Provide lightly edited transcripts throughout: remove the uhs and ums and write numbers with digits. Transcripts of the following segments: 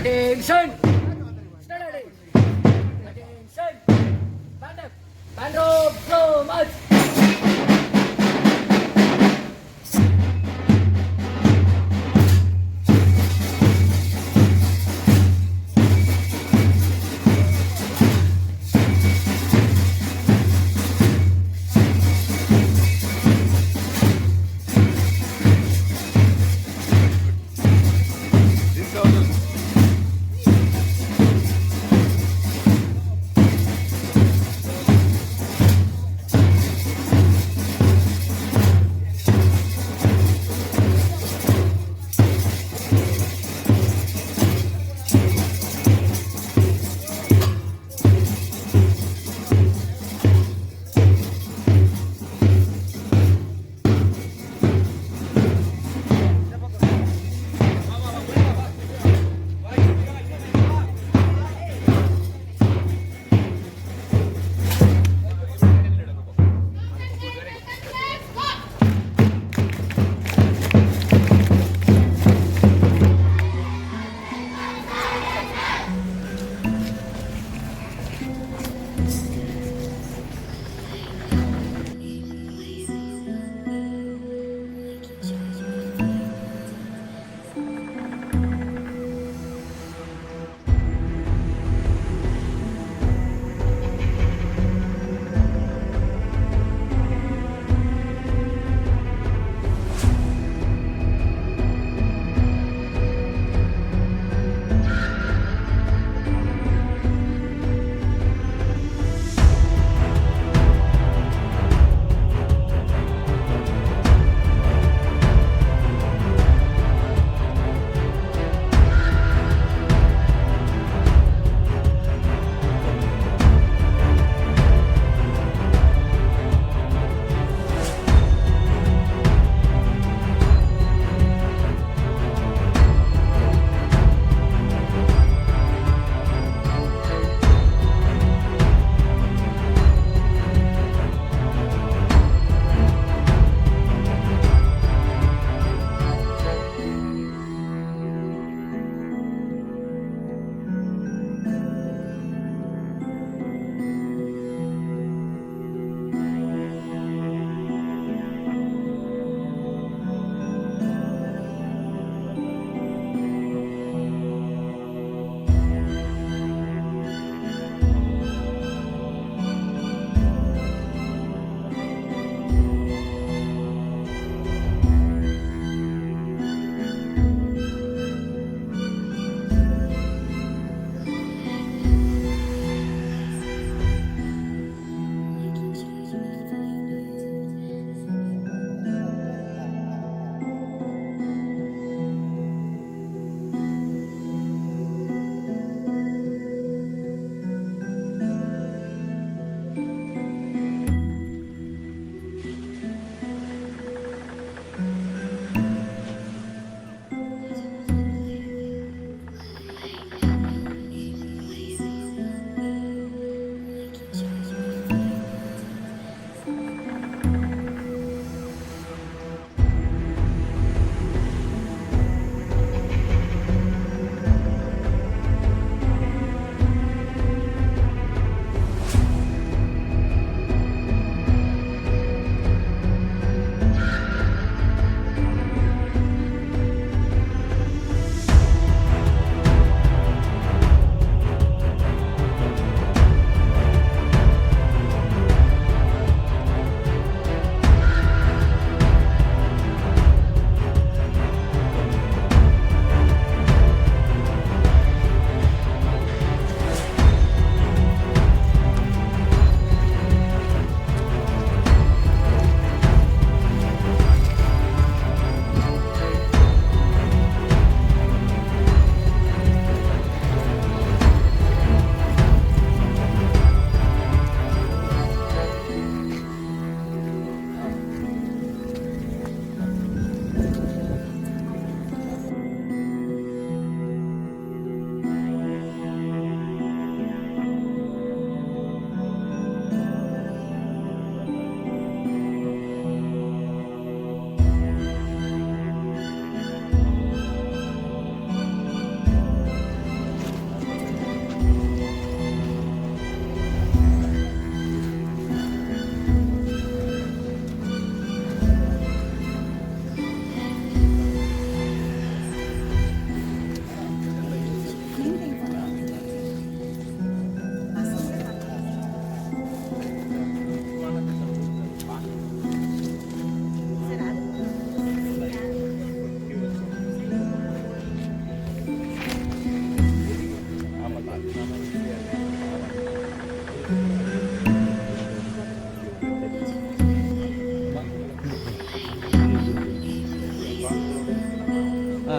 Attention! Study! Attention! Band up! Band rope! Slow march!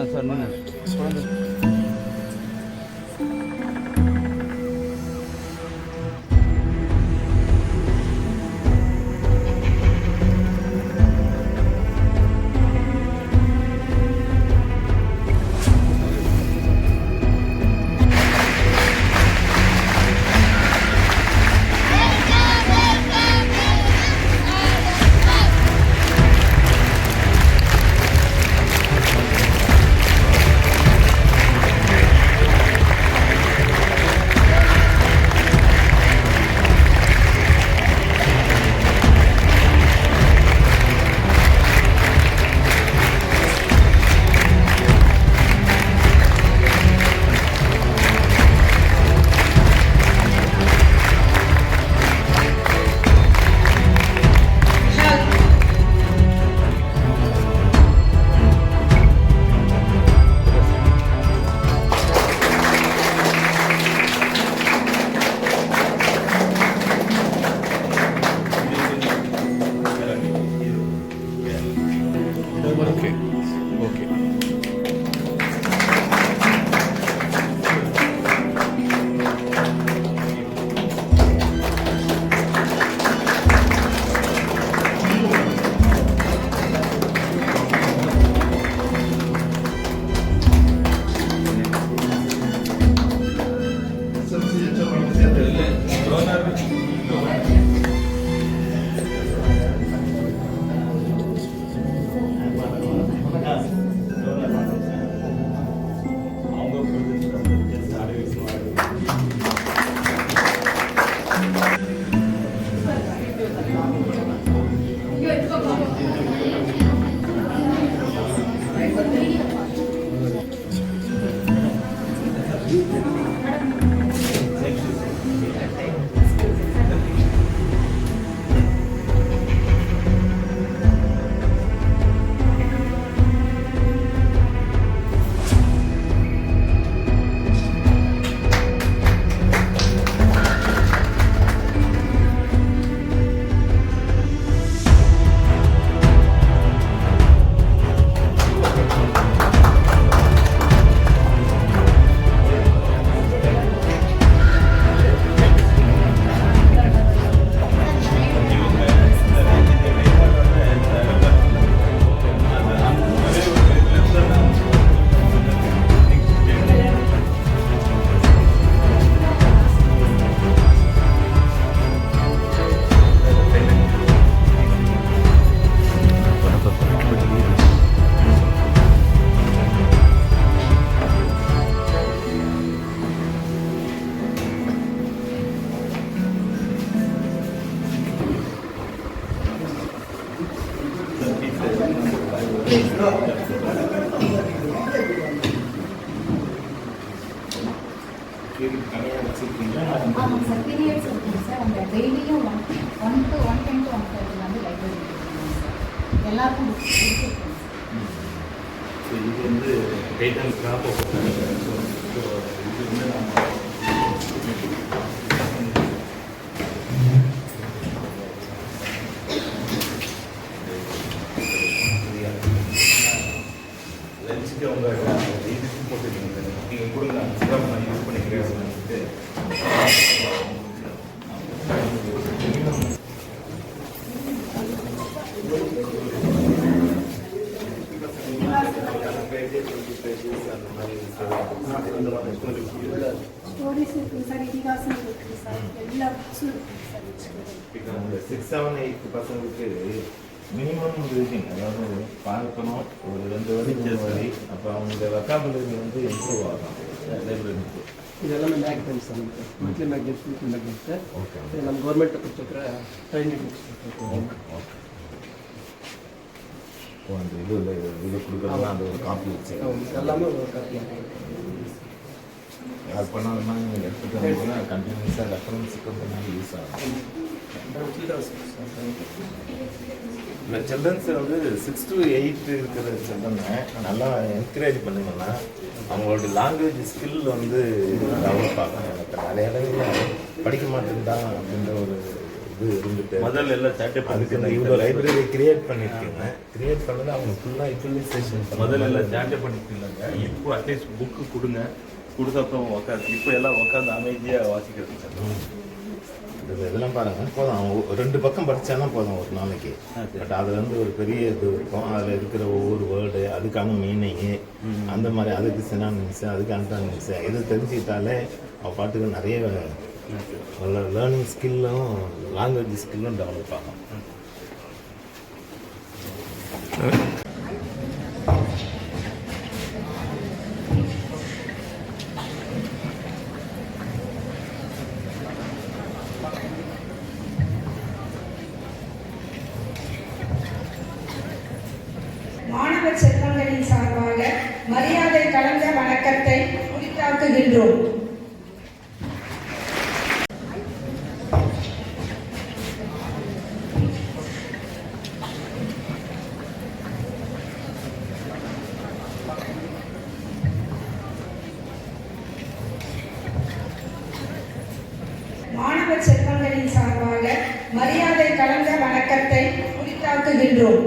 சொன்னேன். ஆமாம் sir, periods இருக்குங்க sir. அந்த டெய்லியும் 1 to 110 to 130 வந்து லைப்ரரி சார். எல்லாருக்கும் கொடுத்துருக்கோம் சார். இது வந்து டைட்டன் கிராப் இது வந்து நம்ம லஞ்சுக்கு அவங்க இதுக்கும் போட்டுருக்கீங்க நீங்கள் கொடுங்க சிறப்பு நான் யூஸ் பண்ணிக்கிறேன் சொல்லிட்டு ஸ்டோரிஸ் இருக்குது சார், இதிகாசம் இருக்குது சார், எல்லா புக்ஸும் இருக்குது சார். அந்த 6, 7, 8 பசங்களுக்கு மினிமம் ரீடிங், அதாவது பார்க்கணும் ஒரு 2 வரைக்கும் சரி, அப்போ அவங்க வெக்காபுலரி வந்து இம்ப்ரூவ் ஆகும் லைப்ரரிக்கு. இதெல்லாமே magnet sir, weekly magnet, weekly magnet sir. Okay, இது நம்ம கவர்மெண்ட்டில் கொடுத்துருக்குற ட்ரைனிங் புக்ஸ். Okay okay. இப்போ அந்த இது கொடுக்குறதுலாம் அந்த ஒரு காப்பி வச்சு எல்லாமே ஒரு காப்பி. அது பண்ணாலும்னா நீங்கள் எடுத்துகிட்டு வந்தீங்கன்னா கண்டினியூஸாக ரெஃபரன்ஸுக்கு வந்து நல்லா யூஸ் ஆகும். இந்த சில்ட்ரன்ஸ் வந்து 6 to 8 இருக்கிற சில்ட்ரனை நல்லா என்கரேஜ் பண்ணிங்கன்னா அவங்களோட லாங்குவேஜ் ஸ்கில் வந்து டெவலப் ஆகும். எனக்கு நிறைய இடங்களில் படிக்க மாட்டேன்டா அப்படின்ற ஒரு இது இருந்துட்டு முதல்ல எல்லாம் சேட்டை அதுக்கு இந்த இவ்வளோ லைப்ரரி கிரியேட் பண்ணியிருக்கீங்க. கிரியேட் பண்ணது அவங்க ஃபுல்லாக யூட்டிலைசேஷன் முதல்ல எல்லாம் சேட்டை பண்ணிட்டு இருந்தாங்க. இப்போ அட்லீஸ்ட் புக்கு கொடுங்க, கொடுத்தப்பறம் உட்காந்து இப்போ எல்லாம் உட்காந்து அமைதியாக வாசிக்கிறது சார். இதெல்லாம் பாருங்கள் போதும். அவங்க 2 பக்கம் படித்தானா போதும் ஒரு நாளைக்கு. பட் அதில் வந்து ஒரு பெரிய இது இருக்கும். அதில் இருக்கிற ஒவ்வொரு வேர்டு, அதுக்கான மீனிங்கு, அந்த மாதிரி அதுக்கு சினானிம்ஸு, அதுக்கு ஆன்டானிம்ஸு இது தெரிஞ்சுக்கிட்டாலே அவள் பாட்டுக்கு நிறைய லேர்னிங் ஸ்கில்லும் லாங்குவேஜ் ஸ்கில்லும் டெவலப் ஆகும். மாணவர் செல்வங்களின் சார்பாக மரியாதை கலந்த வணக்கத்தை உரித்தாக்குகின்றோம். மாணவர் செல்வங்களின் சார்பாக மரியாதை கலந்த வணக்கத்தை உரித்தாக்குகின்றோம்.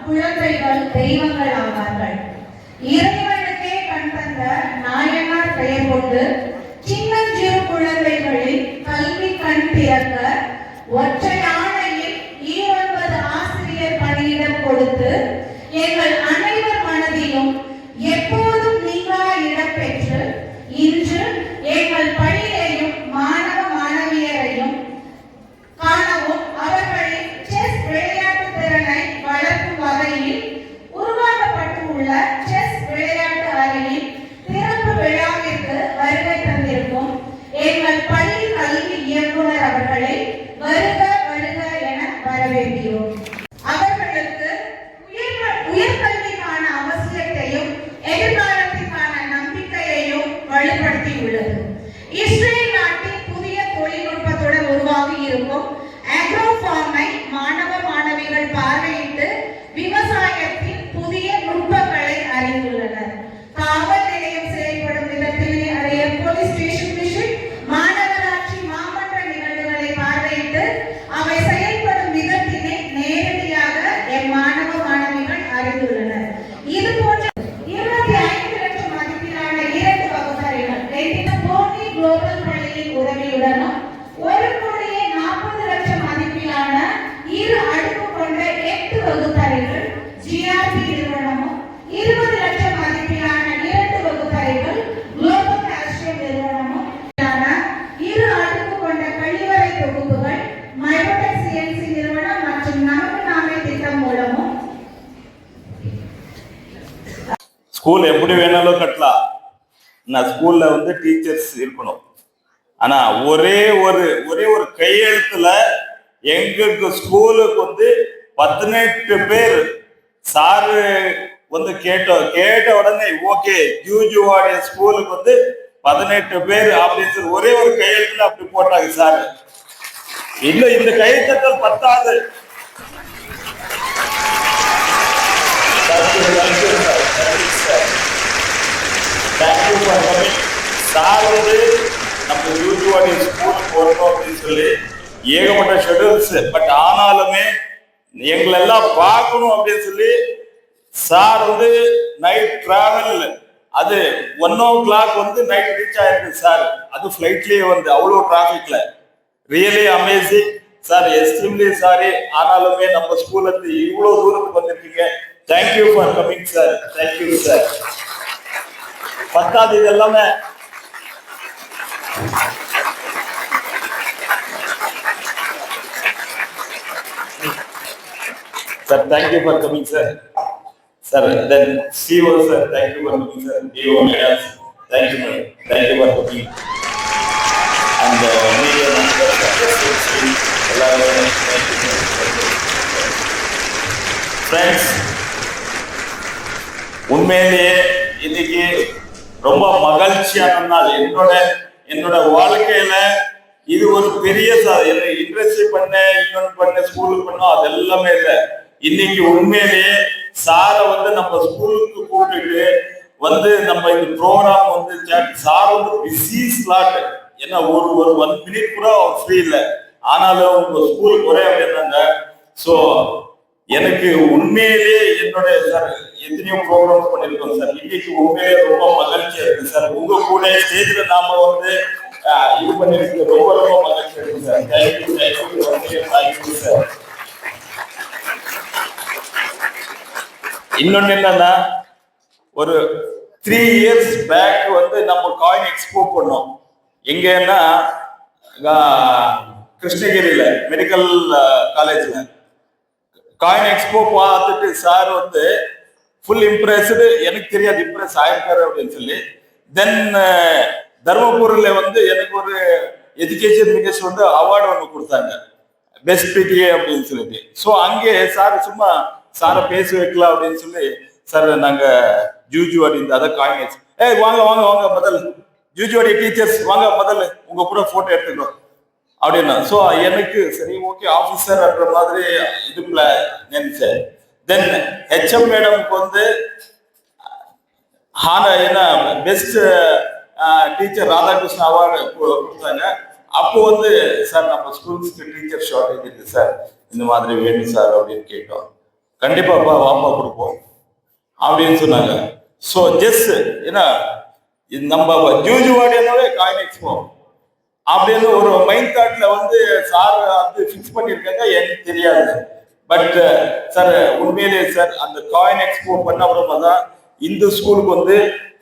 குழந்தைகள் தெய்வங்கள் ஆவார்கள். இறைவனுக்கே கண் தந்த நாயனார் பெயர் கொண்டு சின்னஞ்சிறு குழந்தைகளில் கல்வி கண் திறக்க ஒற்றை ஆணையில் 9 ஆசிரியர் பணியிடம் கொடுத்து எங்கள் அனைவர் மனதிலும் எப்போதும் நீங்கா இடம் பெற்று இன்று எங்கள் பள்ளியையும் மாணவ மாணவியரையும் காணவும் அவர்களின் செஸ் விளையாட்டு திறனை வளர்க்கும் வகையில் உருவாக்கப்பட்டுள்ள செஸ் விளையாட்டு அறையின் திறப்பு விழாவிற்கு வருகை தந்திருக்கும் எங்கள் பள்ளி கல்வி இயக்குனர் அவர்களை வருக வருக என வரவேற்கிறோம். அவர்களுக்கு உயர்கல்விக்கான அவசியத்தையும் எதிர்காலத்திற்கான நம்பிக்கையையும் வலுப்படுத்தியுள்ளது. இஸ்ரேல் நாட்டின் புதிய தொழில்நுட்பத்துடன் உருவாகி இருக்கும் அக்ரோஃபார்மை மாணவ மாணவிகள் பார்வையிட்டு விவசாயத்தின் புதிய நுட்பங்களை அறிந்துள்ளனர். காவல் நிலையம் செயல்படும் விதத்திலே அறிய போலீஸ் ஸ்டேஷன் விஷன் மாநகராட்சி மாமன்ற நிகழ்வுகளை பார்வையிட்டு அவை செயல்படும் விதத்தினை நேரடியாக மாணவ மாணவிகள் அறிந்துள்ளனர். இது போன்ற 25 லட்சம் மதிப்பிலான 2 வகுப்பறைகள் போனி குளோபல் பள்ளியின் உதவியுடனும் 1,40,00,000 மதிப்பிலான 2 அடுக்கு கொண்ட 8 வகுப்பறைகள் GRP நிறுவனமும் 20 லட்சம் மதிப்பிலான 2 வகுப்பறைகள் குளோபல் கால்சியம் நிறுவனமும் 2 அடுக்கு கொண்ட கழிவறை தொகுப்புகள் மையோடெக் சிஎன்சி நிறுவனம் மற்றும் நமக்கு நாமே திட்டம் மூலமும் ஸ்கூல் எப்படி வேணாலும் கட்டலாம். நான் ஸ்கூல்ல வந்து டீச்சர்ஸ் இருக்கணும். ஆனா ஒரே ஒரு கையெழுத்துல எங்களுக்கு ஸ்கூலுக்கு வந்து 18 பேர் சாரு வந்து கேட்ட உடனே ஓகே ஜூஜுவாடிய ஸ்கூலுக்கு வந்து 18 பேர் அப்படின்னு ஒரே ஒரு கையெழுத்துல அப்படி போட்டாங்க சார். இன்னும் இந்த கையெழுத்தல் பத்தாது. சார் வந்து நம்ம யூஜுவாடி ஸ்கூலுக்கு போறோம் அப்படின்னு சொல்லி ஏகப்பட்ட ஷெடியூல்ஸ். பட் ஆனாலுமே எங்களெல்லாம் பார்க்கணும் அப்படின்னு சொல்லி சார் வந்து நைட் டிராவல் அது 1 o'clock வந்து நைட் ரீச் ஆயிருக்கு சார். அது ஃபிளைட்லயே வந்து அவ்வளோ டிராஃபிக்ல. Really amazing sir, extremely sorry. ஆனாலுமே நம்ம ஸ்கூல்ல இருந்து இவ்வளவு தூரத்துக்கு வந்திருக்கீங்க. Thank you for coming sir. Thank you sir. பத்தாவது இது எல்லாமே sir. Thank you for coming sir. Sir then CO sir, thank you for coming sir. DO madam, thank you madam, thank you for coming. அந்த மீடியா எல்லாரும் ஃப்ரெண்ட்ஸ், உண்மையிலேயே இன்னைக்கு ரொம்ப மகிழ்ச்சியான நாள். என்னோட வாழ்க்கையில இது ஒரு பெரிய இன்ட்ரெஸ்ட் பண்ண இன்னொன்று பண்ண ஸ்கூலுக்கு பண்ணோம் அது எல்லாமே இல்லை. இன்னைக்கு உண்மையிலேயே சாரை வந்து நம்ம ஸ்கூலுக்கு கூப்பிட்டு வந்து நம்ம இந்த ப்ரோக்ராம் வந்து சார் வந்து பிஸி ஸ்லாட். ஏன்னா ஒரு 1 minute கூட அவர் ஃப்ரீ இல்லை. ஆனாலும் உங்க ஸ்கூலுக்கு ஒரே அப்படின்னாங்க. ஸோ எனக்கு உண்மையிலேயே என்னுடைய சார் எத்தனையோ ப்ரோக்ராம் பண்ணியிருக்கோம் சார். இன்னைக்கு உண்மையிலேயே ரொம்ப மகிழ்ச்சியா இருக்கு சார். உங்க கூட ஸ்டேஜ்ல நாம வந்து இது பண்ணிருக்கு. ரொம்ப ரொம்ப மகிழ்ச்சியா இருக்கு சார். Thank you thank you sir. இன்னொன்னு என்னன்னா, ஒரு 3 years பேக் வந்து நம்ம காயின் எக்ஸ்போ பண்ணோம். எங்கன்னா கிருஷ்ணகிரியில மெடிக்கல் காலேஜ்ல காயின் எக்ஸ்போ பார்த்துட்டு சார் வந்து ஃபுல் இம்ப்ரெஸ்டு. எனக்கு தெரியாது இம்ப்ரெஸ் ஆயிருக்காரு அப்படின்னு சொல்லி. தென் தர்மபுரியில வந்து எனக்கு ஒரு எஜுகேஷன் மினிஸ்டர் வந்து அவார்டு ஒன்று கொடுத்தாங்க, பெஸ்ட் பிடிஏ அப்படின்னு சொல்லிட்டு. ஸோ அங்கே சார் சும்மா சாரை பேச வைக்கலாம் அப்படின்னு சொல்லி, சார் நாங்க ஜூஜுவாடி இந்த அதை காயின் வாங்க வாங்க வாங்க முதல்ல ஜூஜுவாடி டீச்சர்ஸ் வாங்க முதல்ல உங்க கூட போட்டோ எடுத்துக்கிறோம் அப்படின்னா. ஸோ எனக்கு சரி ஓகே ஆஃபீஸர் அப்படின்ற மாதிரி இதுக்குள்ள நினைச்சேன். தென் ஹெச்எம் மேடம்க்கு வந்து என்ன பெஸ்ட் டீச்சர் ராதாகிருஷ்ணன் அவார்டு கொடுத்தாங்க. அப்போ வந்து சார் நம்ம ஸ்கூல்ஸ்க்கு டீச்சர் ஷார்டேஜ் இருக்கு சார், இந்த மாதிரி வேணும் சார் அப்படின்னு கேட்டோம். கண்டிப்பாப்பா வாப்பா கொடுப்போம் அப்படின்னு சொன்னாங்க. ஸோ ஜஸ்ட் ஏன்னா நம்ம ஜூஜுவாடியாவே காயின் எக்ஸ்போ அப்படின்னு ஒரு மைண்ட் தாட்ல வந்து சார் வந்து ஃபிக்ஸ் பண்ணியிருக்காங்க. எனக்கு தெரியாது. பட் சார் உண்மையிலேயே சார் அந்த காயின் எக்ஸ்போ பண்ண அப்புறமா தான் இந்த ஸ்கூலுக்கு வந்து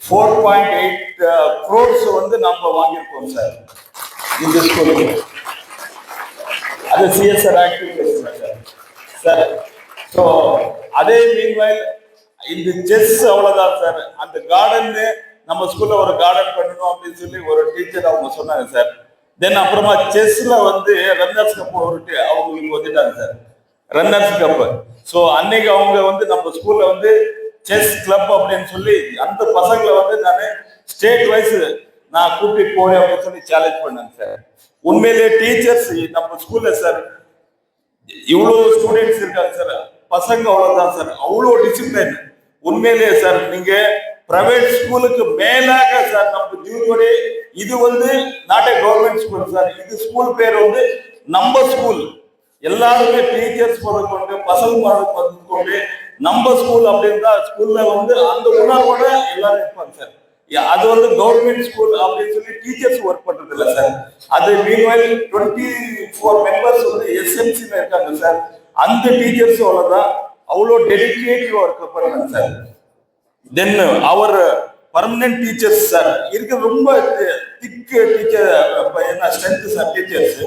4.8 crores வந்து நம்ம வாங்கியிருக்கோம் சார் இந்த ஸ்கூலுக்கு. அது CSR activities sir. Sir so அதே மீன்வைல் இந்த செஸ் அவ்வளோதான் சார். அந்த கார்டன் நம்ம ஸ்கூல்ல ஒரு கார்டன் பண்ணணும் அப்படின்னு சொல்லி ஒரு டீச்சர் அவங்க சொன்னாங்க சார். தென் அப்புறமா செஸ்ல வந்து ரன்னர்ஸ் கப் அவங்களுக்கு வந்துட்டாங்க சார், ரன்னர்ஸ் கப். ஸோ அன்னைக்கு அவங்க வந்து நம்ம ஸ்கூல்ல வந்து செஸ் கிளப் அப்படின்னு சொல்லி அந்த பசங்களை வந்து நான் ஸ்டேட் வைஸ் நான் கூப்பிட்டு போய் அப்படின்னு சொல்லி சேலஞ்ச் பண்ணேன் சார். உண்மையிலேயே டீச்சர்ஸ் நம்ம ஸ்கூல்ல சார் இவ்வளோ ஸ்டூடெண்ட்ஸ் இருக்காங்க சார். பசங்க அவ்வளவுதான் சார், அவ்வளோ டிசிப்ளின். உண்மையிலேயே சார் நீங்க பிரைவேட் ஸ்கூலுக்கு மேலாக சார் நம்ம ஜூனியோட இது வந்து not a government school sir. இது ஸ்கூல் பேர் வந்து நம்ம ஸ்கூல். எல்லாருமே டீச்சர்ஸ் கொண்டு பசங்க கொண்டு நம்ம ஸ்கூல் அப்படின்னு தான் ஸ்கூல்ல வந்து அந்த உணர்வோட எல்லாரும் இருப்பாங்க சார். அது வந்து கவர்மெண்ட் ஸ்கூல் அப்படின்னு சொல்லி டீச்சர்ஸ் ஒர்க் பண்றது இல்லை சார். அது மீன்வைல் 24 மெம்பர்ஸ் வந்து எஸ்எம்சில இருக்காங்க சார். அந்த டீச்சர்ஸ் அவ்வளவுதான், அவ்வளோ டெடிகேட்டிவ் ஒர்க் பண்றாங்க சார். தென் அவர் பர்மனன்ட் டீச்சர்ஸ் சார் இருக்க ரொம்ப திக் டீச்சர் என்ன ஸ்ட்ரென்த் சார் டீச்சர்ஸ்.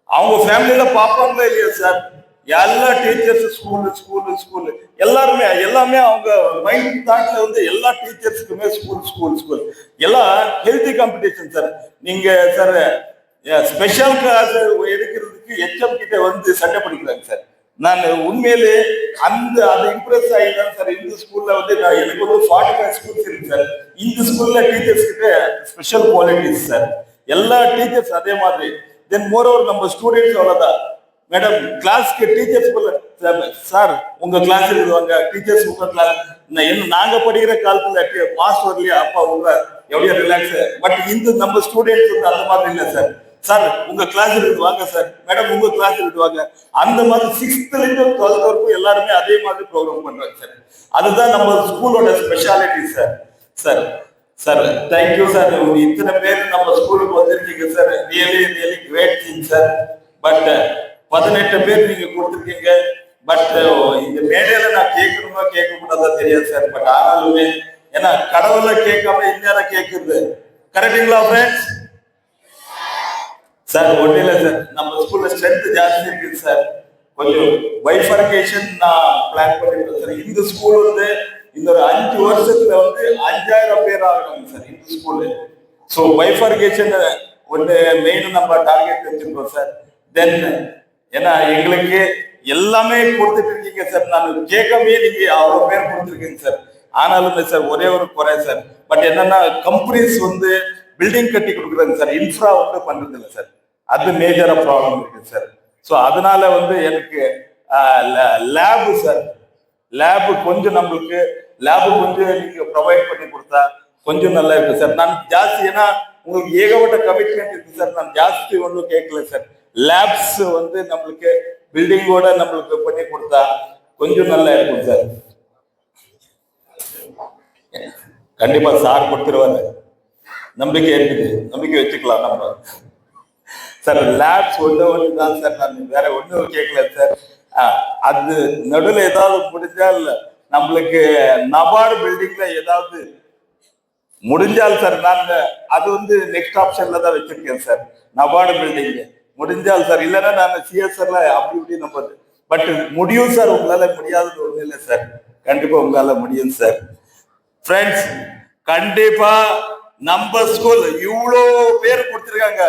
அவங்க ஃபேமிலியில பார்ப்பாங்களா இல்லையா சார், எல்லா டீச்சர்ஸ் ஸ்கூலு ஸ்கூலு ஸ்கூலு எல்லாமே அவங்க மைண்ட் தாட்ல வந்து எல்லா டீச்சர்ஸுக்குமே ஸ்கூல் ஸ்கூல் ஸ்கூல் எல்லாம் ஹெல்தி காம்படிஷன் சார். நீங்க சார் ஸ்பெஷல் கிளாஸ் எடுக்கிறதுக்கு ஹெச்எம் கிட்ட வந்து சண்டை படிக்கிறாங்க சார். நான் உண்மையிலே அது இம்ப்ரெஸ் ஆகிதான் சார். இந்த ஸ்கூல்ல வந்து எனக்கு வந்து 45 ஸ்கூல்ஸ் இருக்கு சார். இந்த ஸ்கூல்ல டீச்சர்ஸ் கிட்ட ஸ்பெஷல் குவாலிட்டிஸ் சார். எல்லா டீச்சர்ஸ் அதே மாதிரி. தென் மோரோவர் நம்ம ஸ்டூடெண்ட்ஸ் அவ்வளோதான் மேடம். கிளாஸ்க்கு டீச்சர்ஸ் சார் உங்க கிளாஸ் இருக்குவாங்க டீச்சர்ஸ் உங்க கிளாஸ் நாங்க படிக்கிற காலத்துல மாஸ்டர் இல்லையா அப்பா உங்க எவ்வளோ ரிலாக்ஸ். பட் இந்த நம்ம ஸ்டூடெண்ட்ஸ் வந்து அந்த மாதிரி இல்லை சார். சார் உங்க கிளாஸ் இருக்கு வாங்க சார், மேடம் உங்க கிளாஸ் இருக்கு வாங்க. அந்த மாதிரி 6th இருந்து 12th வரைக்கும் எல்லாருமே அதே மாதிரி ப்ரோக்ராம் பண்றாங்க சார். அதுதான் நம்ம ஸ்கூலோட speciality sir. Sir sir thank you sir. இத்தனை பேர் நம்ம ஸ்கூலுக்கு வந்திருக்கீங்க சார். Really really great thing sir. But 18 பேர் நீங்க கொடுத்துருக்கீங்க. பட் இந்த மேடையில நான் கேட்கணுமா கேட்க கூடாதா தெரியாது சார். பட் ஆனாலுமே ஏன்னா கடவுளை கேட்காம இந்நேரம் கேட்குறது கரெக்டுங்களா ஃப்ரெண்ட்ஸ்? சார் ஒன்றும் இல்லை சார், நம்ம ஸ்கூல்ல ஸ்ட்ரென்த் ஜாஸ்தி இருக்குது சார். கொஞ்சம் பைஃபர்கேஷன் நான் பிளான் பண்ணிருக்கேன் சார். இந்த ஸ்கூல் வந்து இன்னொரு 5 வருஷத்துல வந்து 5000 பேர் ஆகணும் சார் இந்த ஸ்கூலு. ஸோ பைஃபர்கேஷன் ஒன்று மெயின் நம்ம டார்கெட் வச்சிருக்கோம் சார். தென் ஏன்னா எங்களுக்கு எல்லாமே கொடுத்துட்டு இருக்கீங்க சார். நான் கேட்காமே நீங்க அவ்வளோ பேர் கொடுத்துருக்கீங்க சார். ஆனாலுமே சார் ஒரே ஒரு குறை சார். பட் என்னன்னா கம்பெனிஸ் வந்து பில்டிங் கட்டி கொடுக்குறாங்க சார், இன்ஃப்ரா வந்து பண்றது இல்லை சார். அது மேஜரா ப்ராப்ளம் இருக்கு சார். ஸோ அதனால வந்து எனக்கு லேபு சார், லேபு கொஞ்சம் நம்மளுக்கு லேபு கொஞ்சம் நீங்க ப்ரொவைட் பண்ணி கொடுத்தா கொஞ்சம் நல்லா இருக்கு சார். நான் ஜாஸ்தி ஏன்னா உங்களுக்கு ஏகப்பட்ட கமிட்மெண்ட் இருக்கு சார். நான் ஜாஸ்தி ஒன்றும் கேட்கல சார். லேப்ஸ் வந்து நம்மளுக்கு பில்டிங்கோட நம்மளுக்கு பண்ணி கொடுத்தா கொஞ்சம் நல்லா இருக்கும் சார். கண்டிப்பா சார் கொடுத்துருவாரு, நம்பிக்கை இருக்குது, நம்பிக்கை வச்சுக்கலாம் நம்ம சார். லேப்ஸ் ஒன்று தான் சார். நான் வேற ஒன்றும் கேட்கல சார். அது நடுவில் ஏதாவது முடிஞ்சால் நம்மளுக்கு நபார்டு பில்டிங்ல ஏதாவது முடிஞ்சால் சார் நான் அது வந்து நெக்ஸ்ட் ஆப்ஷன்ல தான் வச்சிருக்கேன் சார். நபார்டு பில்டிங் முடிஞ்சால் சார், இல்லைன்னா நான் சிஎஸ்ஆர்ல அப்படி இப்படி நம்பது. பட் முடியும் சார், உங்களால முடியாதது ஒன்றும் இல்லை சார். கண்டிப்பா உங்களால முடியும் சார். ஃப்ரெண்ட்ஸ் கண்டிப்பா நம்ம ஸ்கூல் இவ்வளோ பேர் கொடுத்துருக்காங்க.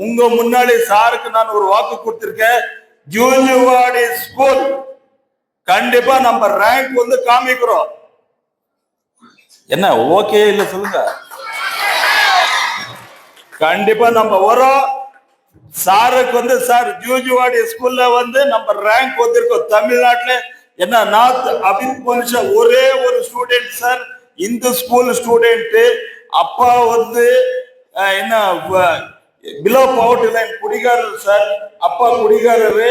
உங்க முன்னாடி சாருக்கு நான் ஒரு வாக்கு கொடுத்திருக்கேன். ஜூஜுவாடி ஸ்கூல் கண்டிப்பா நம்ம ரேங்க் வந்து காமிக்கிறோம். என்ன ஓகே இல்ல சொல்லுங்க? கண்டிப்பா நம்ம வரோம். சாருக்கு வந்து சார் ஜூஜுவாடி ஸ்கூல்ல வந்து நம்ம ரேங்க் வந்திருக்கோம் தமிழ்நாட்டுல. என்ன நார்த் அப்படின்னு போனிச்சா ஒரே ஒரு ஸ்டூடெண்ட் சார், இந்த ஸ்கூல் ஸ்டூடெண்ட். அப்பா வந்து என்ன பிலோ பவர்ட்டி லைன் குடிகாரர் சார். அப்பா குடிகாரரு,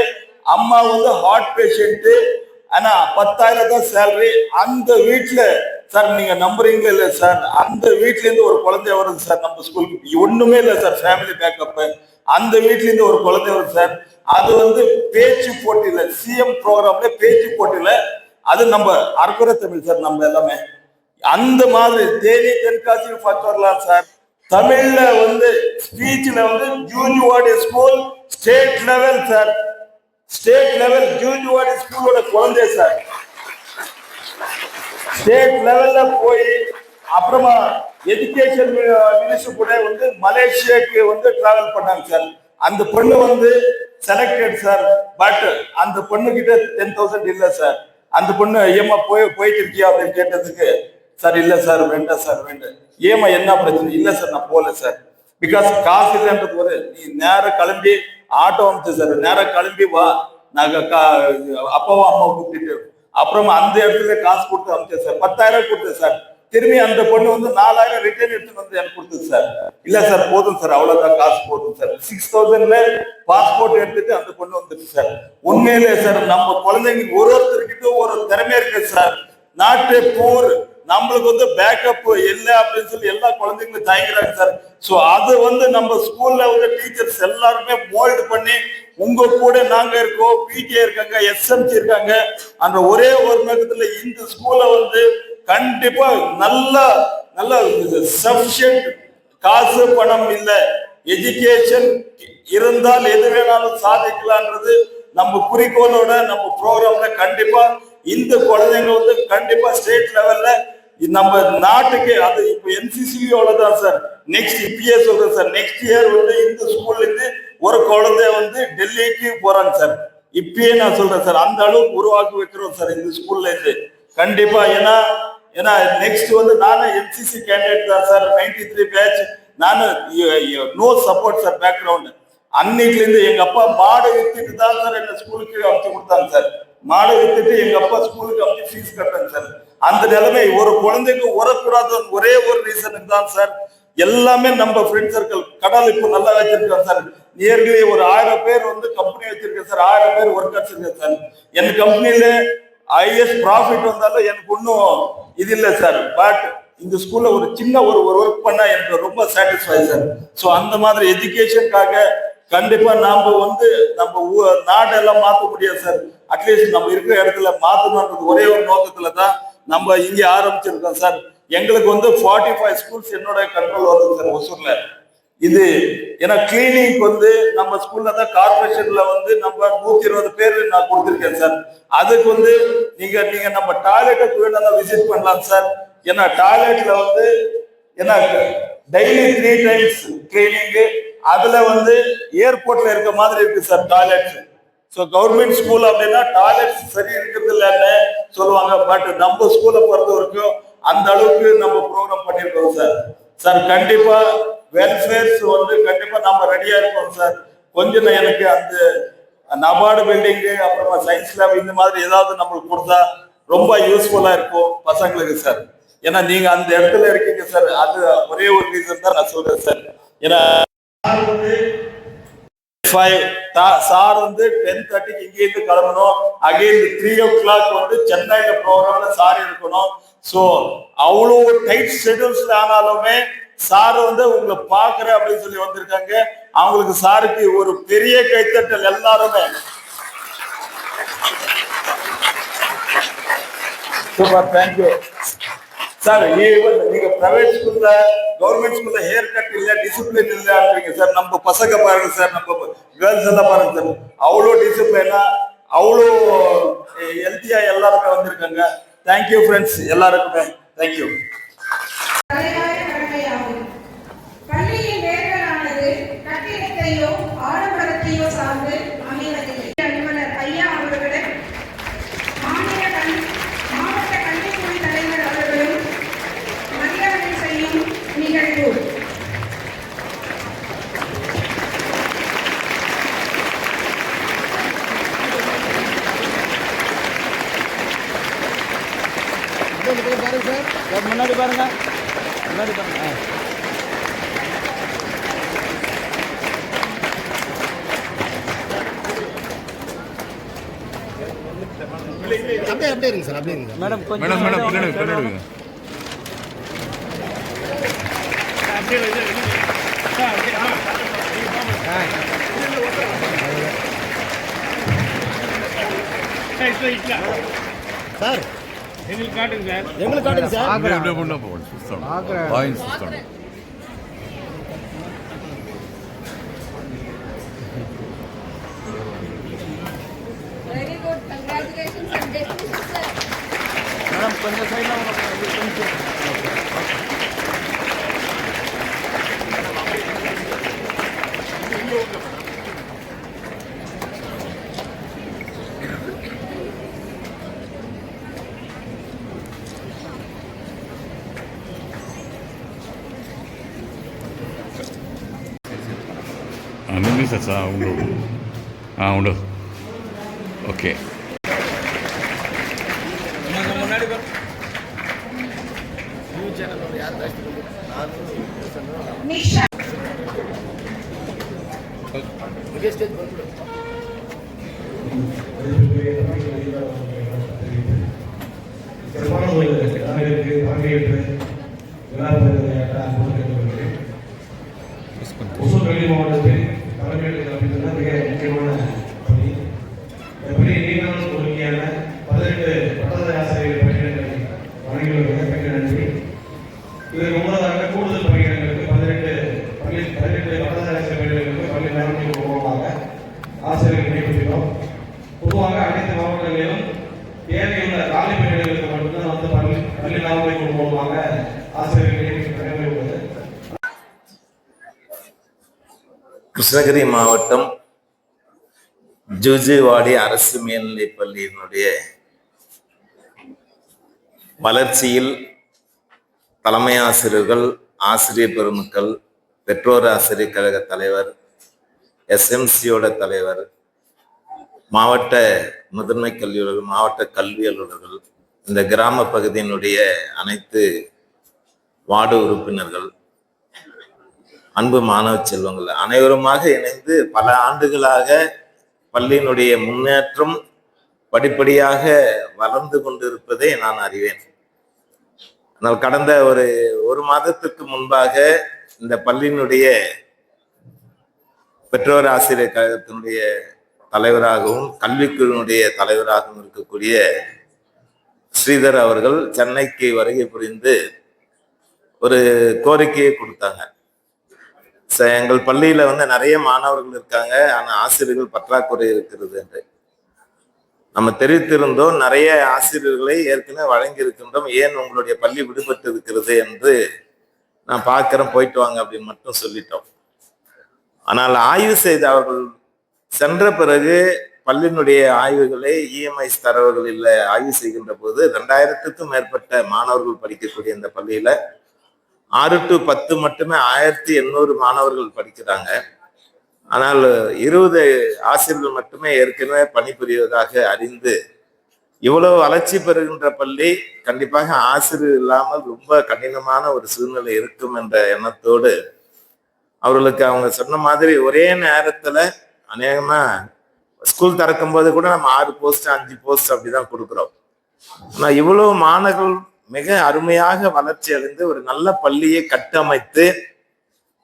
அம்மா வந்து ஹார்ட் பேஷண்ட். ஆனா 10,000 தான் சேலரி. அந்த வீட்டுல சார் நீங்க நம்புறீங்களா இல்ல சார், அந்த வீட்ல இருந்து ஒரு குழந்தை வருது சார் நம்ம ஸ்கூலுக்கு. ஒண்ணுமே இல்லை சார், ஃபேமிலி பேக்கப். அந்த வீட்ல இருந்து ஒரு குழந்தை வருது சார். அது வந்து பேச்சு போட்டியில, சிஎம் ப்ரோக்ராம்ல பேச்சு போட்டியில, அது நம்ம அர்க்குற தமிழ் சார். நம்ம எல்லாமே அந்த மாதிரி தேனி தென்காசி ஃபர்ஸ்ட் வரலாம் சார். தமிழ்ல வந்து ஸ்பீச்ல வந்து Zuzuvadi school state level sir. State level Zuzuvadi ஸ்கூலோட குழந்தை சார். ஸ்டேட் லெவல்ல போய் அப்புறமா எஜுகேஷன் மினிஸ்டர் கூட வந்து மலேசியாக்கு வந்து டிராவல் பண்ணாங்க சார். அந்த பொண்ணு வந்து செலக்டட் சார். பட் அந்த பொண்ணு கிட்ட 10,000 இல்ல சார். அந்த பொண்ணு ஏமா போயிட்டு இருக்கியா அப்படின்னு கேட்டதுக்கு சார் இல்ல சார் வேண்டாம் சார் வேண்டாம். ஏமா என்ன பிரச்சனை? இல்ல சார் நான் போகல சார். பிகாஸ் காசு இல்லைன்றது ஒரு நீ நேரம் கிளம்பி ஆட்டோ அமிச்சு சார், நேரம் கிளம்பி வா, நாங்க அப்பாவும் அம்மாவும் கூப்பிட்டு அப்புறமா அந்த இடத்துல காசு கொடுத்து அமிச்சேன் சார். 10,000 கொடுத்தேன் சார். திரும்பி அந்த பொண்ணு வந்து 4,000 ரிட்டர்ன் எடுத்துட்டு வந்து எனக்கு கொடுத்தது சார். இல்ல சார் போதும் சார், அவ்வளவுதான் காசு போதும் சார். 6,000ல பாஸ்போர்ட் எடுத்துட்டு அந்த பொண்ணு வந்துட்டு சார். உண்மையிலே சார் நம்ம குழந்தைங்க ஒருத்தருக்கிட்ட ஒரு திறமை இருக்கு சார். நாட்டு போர் நம்மளுக்கு வந்து பேக்கப் இல்லை அப்படின்னு சொல்லி எல்லா குழந்தைங்களும் தயங்குறாங்க சார். ஸோ அது வந்து நம்ம ஸ்கூல்ல வந்து டீச்சர்ஸ் எல்லாருமே மோல்டு பண்ணி உங்க கூட நாங்க இருக்கோம், பிடிஏ இருக்காங்க, எஸ்எம்சி இருக்காங்க. அந்த ஒரே ஒரு நோக்கத்துல இந்த ஸ்கூல்ல வந்து கண்டிப்பா நல்ல நல்ல சஃபிஷியன்ட் காசு பணம் இல்லை, எஜுகேஷன் இருந்தால் எது வேணாலும் சாதிக்கலான்றது நம்ம குறிக்கோளோட நம்ம ப்ரோக்ராம்ல கண்டிப்பா இந்த குழந்தைங்க வந்து கண்டிப்பா ஸ்டேட் லெவல்ல நம்ம நாட்டுக்கு அது இப்போ என்சிசியோட தான் சார். நெக்ஸ்ட் இப்பயே சொல்றேன் சார், நெக்ஸ்ட் இயர் வந்து இந்த ஸ்கூல்ல இருந்து ஒரு குழந்தை வந்து டெல்லிக்கு போறாங்க சார். இப்பயே நான் சொல்றேன் சார், அந்த அளவுக்கு உருவாக்கி வைக்கிறோம் சார் இந்த ஸ்கூல்ல இருந்து கண்டிப்பா. ஏன்னா நெக்ஸ்ட் வந்து நானும் என்சிசி கேண்டிடேட் தான் சார். 93 பேட்ச். நானும் நோ சப்போர்ட் சார் பேக்ரவுண்ட். அன்னைக்குல இருந்து எங்க அப்பா மாடு வித்துட்டு தான் சார் என்ன ஸ்கூலுக்கு அமுச்சு கொடுத்தாங்க சார். மாடு வித்துட்டு எங்க அப்பா ஸ்கூலுக்கு அமுச்சு ஃபீஸ் கட்டுறாங்க சார். அந்த நிலைமை ஒரு குழந்தைக்கு வரக்கூடாத ஒரே ஒரு ரீசனுக்கு தான் சார். எல்லாமே நம்ம ஃப்ரெண்ட் சர்க்கிள் கடல் இப்போ நல்லா வச்சிருக்கோம் சார். நியர்லி ஒரு 1000 பேர் வந்து கம்பெனி வச்சிருக்கேன் சார். 1000 பேர் ஒர்க்கர்ஸ் இருக்கேன் சார். என் கம்பெனில ஹையஸ்ட் ப்ராஃபிட் வந்தாலும் எனக்கு ஒன்றும் இது இல்லை சார். பட் இந்த ஸ்கூல்ல ஒரு சின்ன ஒரு ஒர்க் பண்ணா எனக்கு ரொம்ப சாட்டிஸ்ஃபை சார். ஸோ அந்த மாதிரி எஜுகேஷனுக்காக கண்டிப்பா நாம வந்து நம்ம நாடெல்லாம் மாற்ற முடியாது சார். அட்லீஸ்ட் நம்ம இருக்கிற இடத்துல மாற்றணுன்றது ஒரே ஒரு நோக்கத்துல தான் நம்ம இங்கே ஆரம்பிச்சிருக்கோம் சார். எங்களுக்கு வந்து 45 ஸ்கூல்ஸ் என்னோட கண்ட்ரோல் வருது சார் ஒசூர்ல. இது ஏன்னா கிளீனிங் வந்து நம்ம ஸ்கூல்ல தான் கார்பரேஷன்ல வந்து நம்ம 120 பேர் நான் கொடுத்துருக்கேன் சார். அதுக்கு வந்து நீங்க நம்ம டாய்லெட்டை வேணாலும் விசிட் பண்ணலாம் சார். ஏன்னா டாய்லெட்ல வந்து ஏன்னா டெய்லி 3 times கிளீனிங்கு. அதுல வந்து ஏர்போர்ட்ல இருக்க மாதிரி இருக்கு sir toilets. So government school அப்படின்னா டாய்லெட்ஸ் சரி இருக்கிறது இல்லைன்னு சொல்லுவாங்க. பட் நம்ம ஸ்கூலை பொறுத்த வரைக்கும் அந்த அளவுக்கு நம்ம ப்ரோக்ராம் பண்ணியிருக்கோம் சார். சார் கண்டிப்பா வெல்ஃபேர்ஸ் வந்து கண்டிப்பா நம்ம ரெடியா இருக்கோம் சார். கொஞ்சம் எனக்கு அந்த நபார்டு பில்டிங்கு அப்புறமா சயின்ஸ் லேப் இந்த மாதிரி ஏதாவது நம்மளுக்கு கொடுத்தா ரொம்ப யூஸ்ஃபுல்லா இருக்கும் பசங்களுக்கு சார். ஏன்னா நீங்க அந்த இடத்துல இருக்கீங்க சார். அது ஒரே ஒரு ரீசன் தான் நான் சொல்றேன் சார். ஏன்னா சார் வந்து 10:30 இங்கேருந்து கிளம்பணும். அகைன் 3 o'clock வந்து சென்னையில ப்ரோக்ராம்ல சார் இருக்கணும். ஸோ அவ்வளோ டைட் ஷெடியூல்ஸ்ல ஆனாலுமே சார் வந்து உங்களை பாக்குறேன் அப்படின்னு சொல்லி வந்திருக்காங்க. அவங்களுக்கு சாருக்கு ஒரு பெரிய கைத்தட்டல் எல்லாருமே. Super, thank you sir. நீங்க பிரைவேட் ஸ்கூல்ல கவர்மெண்ட் ஸ்கூல்ல ஹேர் கட் இல்ல, டிசிப்ளின் இல்லைன்றீங்க சார். நம்ம பசங்க பாருங்க சார், நம்ம கேர்ள்ஸ் எல்லாம் பாருங்க சார், அவ்வளோ டிசிப்ளினா அவ்வளோ ஹெல்த்தியா எல்லாருமே வந்திருக்காங்க. தேங்க்யூ ஃப்ரெண்ட்ஸ் எல்லாருக்குமே தேங்க்யூ. பள்ளியின் வேர்களானது கட்டிடத்தையோ ஆடம்பரத்தையோ சார்ந்து அமைவதில்லை. அலுவலர் ஐயா அவர்களுடன் மாவட்ட கல்விக்குழு தலைவர் அவர்களும் மரியாதை செய்யும் நிகழ்வு. பாருங்க சார், முன்னாடி பாருங்க, முன்னாடி பாருங்க. அப்படியே இருங்க சார், அப்படியே இருங்க மேடம். மேடம் பின்னாடி சார் எங்களுக்கு காட்டுங்க சார். அப்படியே பண்ணா போகும். சுத்தம் Very good. Congratulations and distinction, sir. Madam கொஞ்சம் சைடுல అన్నీ సార్ ఉండు ఉండు ఓకే. முன்னாடி நிஷா ஒசூர் வெளி மாவட்டத்தில் தலைமையில் அப்படின்னா மிக முக்கியமான பணி. எப்படி நீங்களும் ஒழுங்கியான 18 பட்டதாரி ஆசிரியர்கள் பணியிடங்களை வழங்கியுள்ள மிக நன்றி. இதற்கு முன்னதாக கூடுதல் பணியிடங்களுக்கு 18 பட்டதாரி ஆசிரியர் பணியிடங்களுக்கு பள்ளி நேரத்தின் மூலமாக ஆசிரியர்கள் நியமிக்கிறோம். பொதுவாக அனைத்து மாவட்டங்களிலும் தேவையுள்ள காலி பணியிடங்களுக்கு மட்டும்தான் வந்து பள்ளி நேரத்தின் மூலமாக ஆசிரியர்கள் நியமிக்கும் கடமை உள்ளது. கிருஷ்ணகிரி மாவட்டம் ஜூஜிவாடி அரசு மேல்நிலைப் பள்ளியினுடைய வளர்ச்சியில் தலைமை ஆசிரியர்கள், ஆசிரியர் பெருமக்கள், பெற்றோர் ஆசிரியர் கழக தலைவர், எஸ்எம்சியோட தலைவர், மாவட்ட முதன்மை கல்வியாளர்கள், மாவட்ட கல்வி அலுவலர்கள், இந்த கிராம பகுதியினுடைய அனைத்து வார்டு உறுப்பினர்கள், அன்பு மாணவ செல்வங்கள் அனைவருமாக இணைந்து பல ஆண்டுகளாக பள்ளியினுடைய முன்னேற்றம் படிப்படியாக வளர்ந்து கொண்டிருப்பதை நான் அறிவேன். ஆனால் கடந்த ஒரு மாதத்துக்கு முன்பாக இந்த பள்ளியினுடைய பெற்றோர் ஆசிரியர் கழகத்தினுடைய தலைவராகவும் கல்விக்குழுவினுடைய தலைவராகவும் இருக்கக்கூடிய ஸ்ரீதர் அவர்கள் சென்னைக்கு வருகை புரிந்து ஒரு கோரிக்கையை கொடுத்தாங்க. எங்கள் பள்ளியில நிறைய மாணவர்கள் இருக்காங்க, ஆனா ஆசிரியர்கள் பற்றாக்குறை இருக்கிறது என்று நம்ம தெரிவித்திருந்தோம். நிறைய ஆசிரியர்களை ஏற்கனவே வழங்கி இருக்கின்றோம், ஏன் உங்களுடைய பள்ளி விடுபட்டு இருக்கிறது என்று நான் பார்க்கிறேன், போயிட்டு வாங்க அப்படின்னு மட்டும் சொல்லிட்டோம். ஆனால் ஆய்வு செய்த அவர்கள் சென்ற பிறகு பள்ளியினுடைய ஆய்வுகளை இஎம்ஐஸ் தரவுகளில் ஆய்வு செய்கின்ற போது 2000க்கும் மேற்பட்ட மாணவர்கள் படிக்கக்கூடிய இந்த பள்ளியில 6 to 10 மட்டுமே 1800 மாணவர்கள் படிக்கிறாங்க. ஆனால் 20 ஆசிரியர்கள் மட்டுமே ஏற்கனவே பணிபுரிவதாக அறிந்து இவ்வளவு வளர்ச்சி பெறுகின்ற பள்ளி கண்டிப்பாக ஆசிரியர் இல்லாமல் ரொம்ப கடினமான ஒரு சூழ்நிலை இருக்கும் என்ற எண்ணத்தோடு அவர்களுக்கு அவங்க சொன்ன மாதிரி ஒரே நேரத்துல அநேகமா ஸ்கூல் திறக்கும் போது கூட நம்ம 6 போஸ்ட் 5 போஸ்ட் அப்படிதான் கொடுக்குறோம். ஆனா இவ்வளவு மாணவர்கள் மிக அருமையாக வளர்ச்சி அடைந்து ஒரு நல்ல பள்ளியை கட்டமைத்து